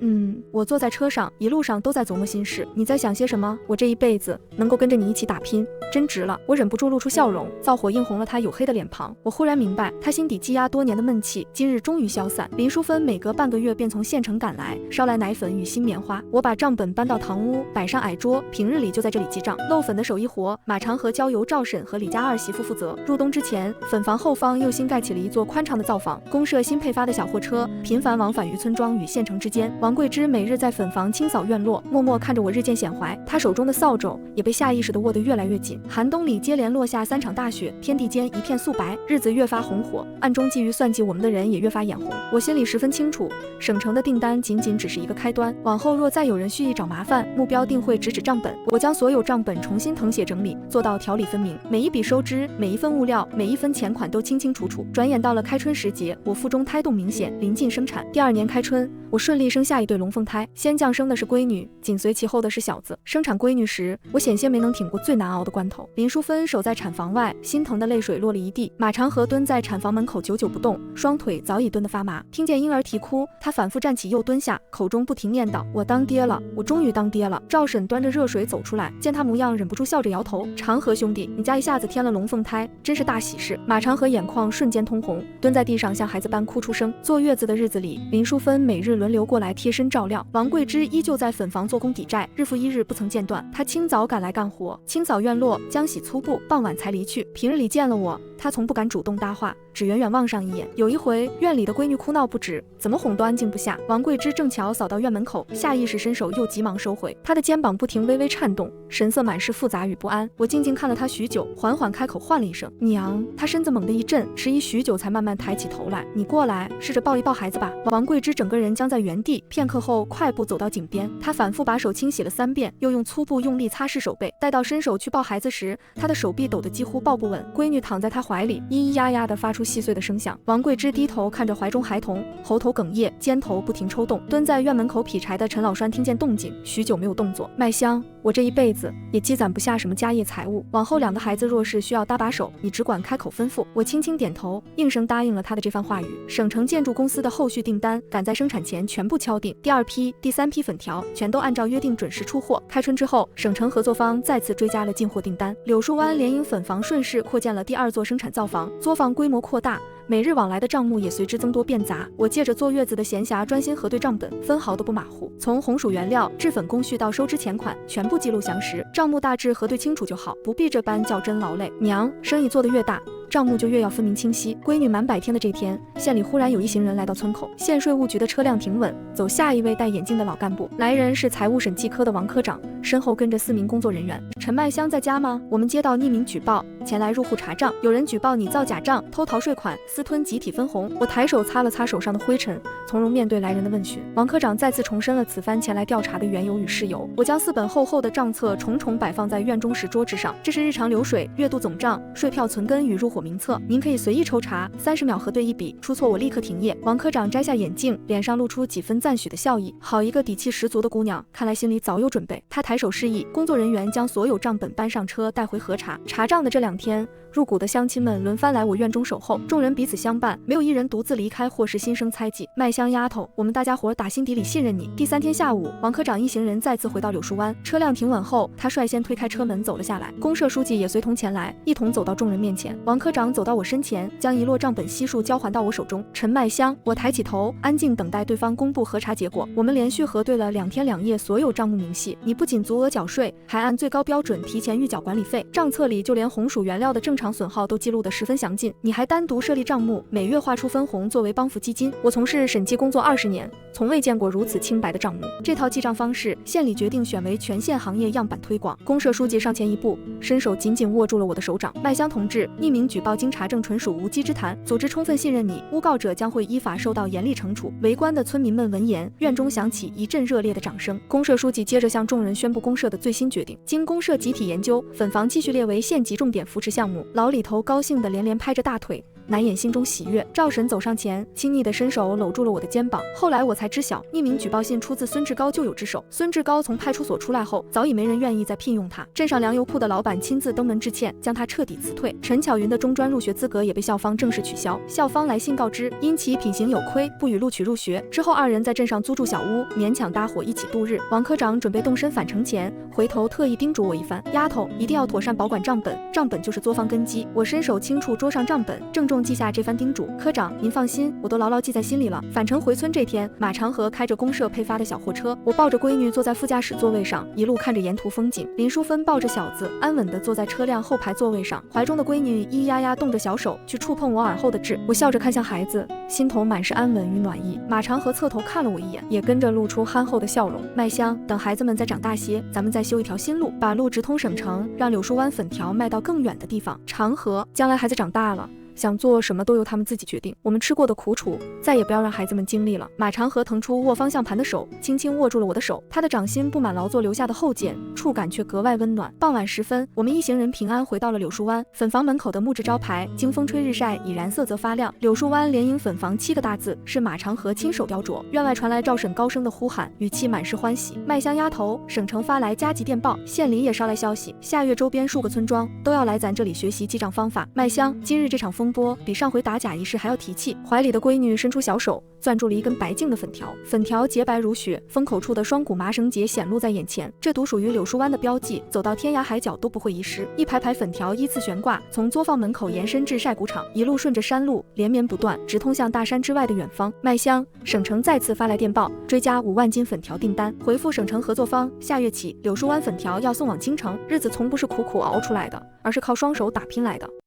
我坐在車上，一路上都在琢磨心事。你在想些什麼？我這一輩子能夠跟着你一起打拼，真值了。我忍不住露出笑容，灶火映紅了他黝黑的臉龐。我忽然明白，他心底積壓多年的悶氣，今日終於消散。林淑芬每隔半個月便從縣城趕來，捎來奶粉與新棉花。我把賬本搬到堂屋，擺上矮桌，平日裡就在這裡記賬。漏粉的手藝活，馬長河交由趙嬸和李家二媳婦負責。入冬之前，粉房後方又新蓋起了一座寬敞的灶房。公社新配發的小貨車頻繁往返於村莊與縣城之間。王桂枝每日在粉房清掃院落，默默看着我日漸顯懷。她手中的掃帚也被下意識地握得越來越緊。寒冬裡接連落下3場大雪，天地間一片素白，日子越發紅火。暗中覬覦算計我們的人也越發眼紅。我心裡十分清楚，省城的訂單僅僅只是一個開端，往後若再有人蓄意找麻煩，目標定會直指賬本。我將所有賬本重新謄寫整理，做到條理分明，每一筆收支，每一分物料，每一分錢款都清清楚楚。轉眼到了開春時節，我腹中胎動明顯，臨近生產。第2年開春，我順利生下一對龍鳳胎，先降生的是閨女，緊隨其後的是小子。生產閨女時，我險些沒能挺過最難熬的關頭。林淑芬守在產房外，心疼的淚水落了一地。馬長河蹲在產房門口久久不動，雙腿早已蹲得發麻。聽見嬰兒啼哭，他反覆站起又蹲下，口中不停念叨：我當爹了，我終於當爹了。趙嬸端着熱水走出來，見他模樣，忍不住笑着搖頭：長河兄弟，你家一下子添了龙鳳胎，真是大喜事。馬長河眼眶瞬間通紅，蹲在地上像孩子般哭出聲。坐月子的日子裡，林淑芬每日輪流過來貼身照料，王桂枝依舊在粉房做工抵債，日復一日不曾間斷。她清早趕來幹活，清掃院落，將洗粗布，傍晚才離去。平日裡見了我，她從不敢主動搭話，只遠遠望上一眼。有一回，院裡的閨女哭鬧不止，怎麼哄都安靜不下。王桂枝正巧掃到院門口，下意識伸手又急忙收回，她的肩膀不停微微顫動，神色滿是複雜與不安。我靜靜看了她許久，緩緩開口喚了一聲娘。她身子猛地一震，遲疑許久才慢慢抬起頭來。你過來，試着抱一抱孩子吧。王桂枝整個人僵在原地，片刻後快步走到井邊，她反复把手清洗了3遍，又用粗布用力擦拭手背。待到伸手去抱孩子时，她的手臂抖得幾乎抱不穩。閨女躺在她懷裡，咿咿呀呀地發出細碎的聲響。王貴之低頭看着懷中孩童，喉頭哽咽，肩頭不停抽動。蹲在院門口劈柴的陳老栓聽見動靜，許久沒有動作。麥香，我這一輩子也積攢不下什麼家業財物，往後2個孩子若是需要搭把手，你只管開口吩咐。我輕輕點頭，應聲答應了他的這番話語。省城建築公司的後續訂單趕在生產前全部敲定，第2批、第3批粉條全都按照約定準時出貨。開春之後，省城合作方再次追加了進貨訂單，柳樹灣聯營粉房順勢擴建了第2座生產造房，作坊規模擴大，每日往來的賬目也隨之增多變雜。我借着坐月子的閒暇，專心核對賬本，分毫都不馬虎。從紅薯原料、製粉工序到收支錢款，全部記錄詳實，賬目大致核對清楚就好，不必這般較真勞累。娘，生意做得越大，賬目就越要分明清晰。閨女滿100天的這天，縣裡忽然有一行人來到村口，縣稅務局的車輛停穩，走下一位戴眼鏡的老幹部。來人是財務審計科的王科長，身後跟着4名工作人員。陳麥香在家嗎？我們接到匿名舉報，前來入戶查賬，有人舉報你造假賬、偷逃稅款、私吞集體分紅。我抬手擦了擦手上的灰塵，從容面對來人的問詢。王科長再次重申了此番前來調查的缘由與事由。我將4本厚厚的賬冊重重擺放在院中石桌之上，這是日常流水、月度總賬、稅票存根與入伙名冊，您可以隨意抽查，30秒核對一筆，出錯我立刻停業。王科長摘下眼鏡，臉上露出幾分讚許的笑意。好一個底氣十足的姑娘，看來心裡早有準備。他抬手示意，工作人員將所有賬本搬上車帶回核查。查賬的這2天，入股的鄉親們輪番來我院中守候，眾人彼此相伴，沒有一人獨自離開或是心生猜忌。麥香丫頭，我們大家伙打心底裡信任你。第3天下午，王科長一行人再次回到柳樹灣，車輛停穩後，他率先推開車門走了下來，公社書記也隨同前來，一同走到眾人面前。王科長走到我身前，將一摞賬本悉數交還到我手中。陳麥香，我抬起頭，安靜等待對方公布核查結果。我們連續核對了2天2夜所有賬目明細，你不僅足額繳稅，還按最高標準提前預繳管理費，賬冊裡就連紅薯原料的正常損耗都記錄得十分詳盡。你還單獨設立賬目，每月劃出分紅作為幫扶基金。我從事審計工作20年，從未見過如此清白的賬目。這套記賬方式，縣裡決定選為全縣行業樣板推廣。公社書記上前一步，伸手緊緊握住了我的手掌。麥香同志，匿名舉報經查證純屬無稽之談，組織充分信任你，誣告者將會依法受到嚴厲懲處。圍觀的村民們聞言，院中響起一陣熱烈的掌聲。公社書記接着向眾人宣布公社的最新決定：經公社集體研究，粉房繼續列為縣級重點扶持項目。老李頭高興得連連拍着大腿，難掩心中喜悅。趙嬸走上前，親昵地伸手摟住了我的肩膀。後來我才知曉，匿名舉報信出自孙志高舊友之手。孙志高從派出所出來後，早已沒人願意再聘用他。鎮上糧油鋪的老板親自登門致歉，將他徹底辭退。陳巧雲的中專入學資格也被校方正式取消。校方來信告知，因其品行有虧，不予錄取入學。之後2人在鎮上租住小屋，勉強搭夥一起度日。王科長準備動身返程前，回頭特意叮囑我一番：丫頭，一定要妥善保管賬本，賬本就是作坊根基。我伸手轻觸桌上账本，郑重记下这番叮囑。科長，您放心，我都牢牢记在心裡了。返程回村這天，馬長河開着公社配發的小貨車，我抱着閨女坐在副駕駛座位上，一路看着沿途風景。林淑芬抱着小子，安穩地坐在車輛後排座位上，懷中的閨女咿呀呀動着小手去觸碰我耳後的痣。我笑着看向孩子，心頭滿是安穩與暖意。馬長河側頭看了我一眼，也跟着露出憨厚的笑容。麥香，等孩子們再長大些，咱們再修一條新路，把路直通省城，讓柳樹灣粉條賣到更遠的地方。長河，將來孩子長大了，想做什麼都由他們自己決定，我們吃過的苦楚再也不要讓孩子們經歷了。馬長河騰出握方向盤的手，輕輕握住了我的手，他的掌心布滿勞作留下的厚茧，觸感卻格外溫暖。傍晚時分，我們一行人平安回到了柳樹灣。粉房門口的木質招牌經風吹日曬已然色澤發亮，柳樹灣聯營粉房7個大字是馬長河親手雕琢。院外傳來趙嬸高聲的呼喊，語氣滿是歡喜。麥香丫頭，省城發來加急電報，縣裡也捎來消息，下月周邊數個村莊都要來咱這裡學習記賬方法。麥香，今日這場風波比上回打假一事還要提氣。懷裡的閨女伸出小手，攥住了一根白淨的粉條，粉條潔白如雪，封口處的雙股麻繩結顯露在眼前，這獨屬於柳樹灣的標記，走到天涯海角都不會遺失。一排排粉條依次懸掛，從作坊門口延伸至曬穀場，一路順着山路連綿不斷，直通向大山之外的遠方。麥香，省城再次發來電報，追加5萬斤粉條訂單，回復省城合作方，下月起柳樹灣粉條要送往京城，日子從不是苦苦熬出來的，而是靠雙手打拼來的。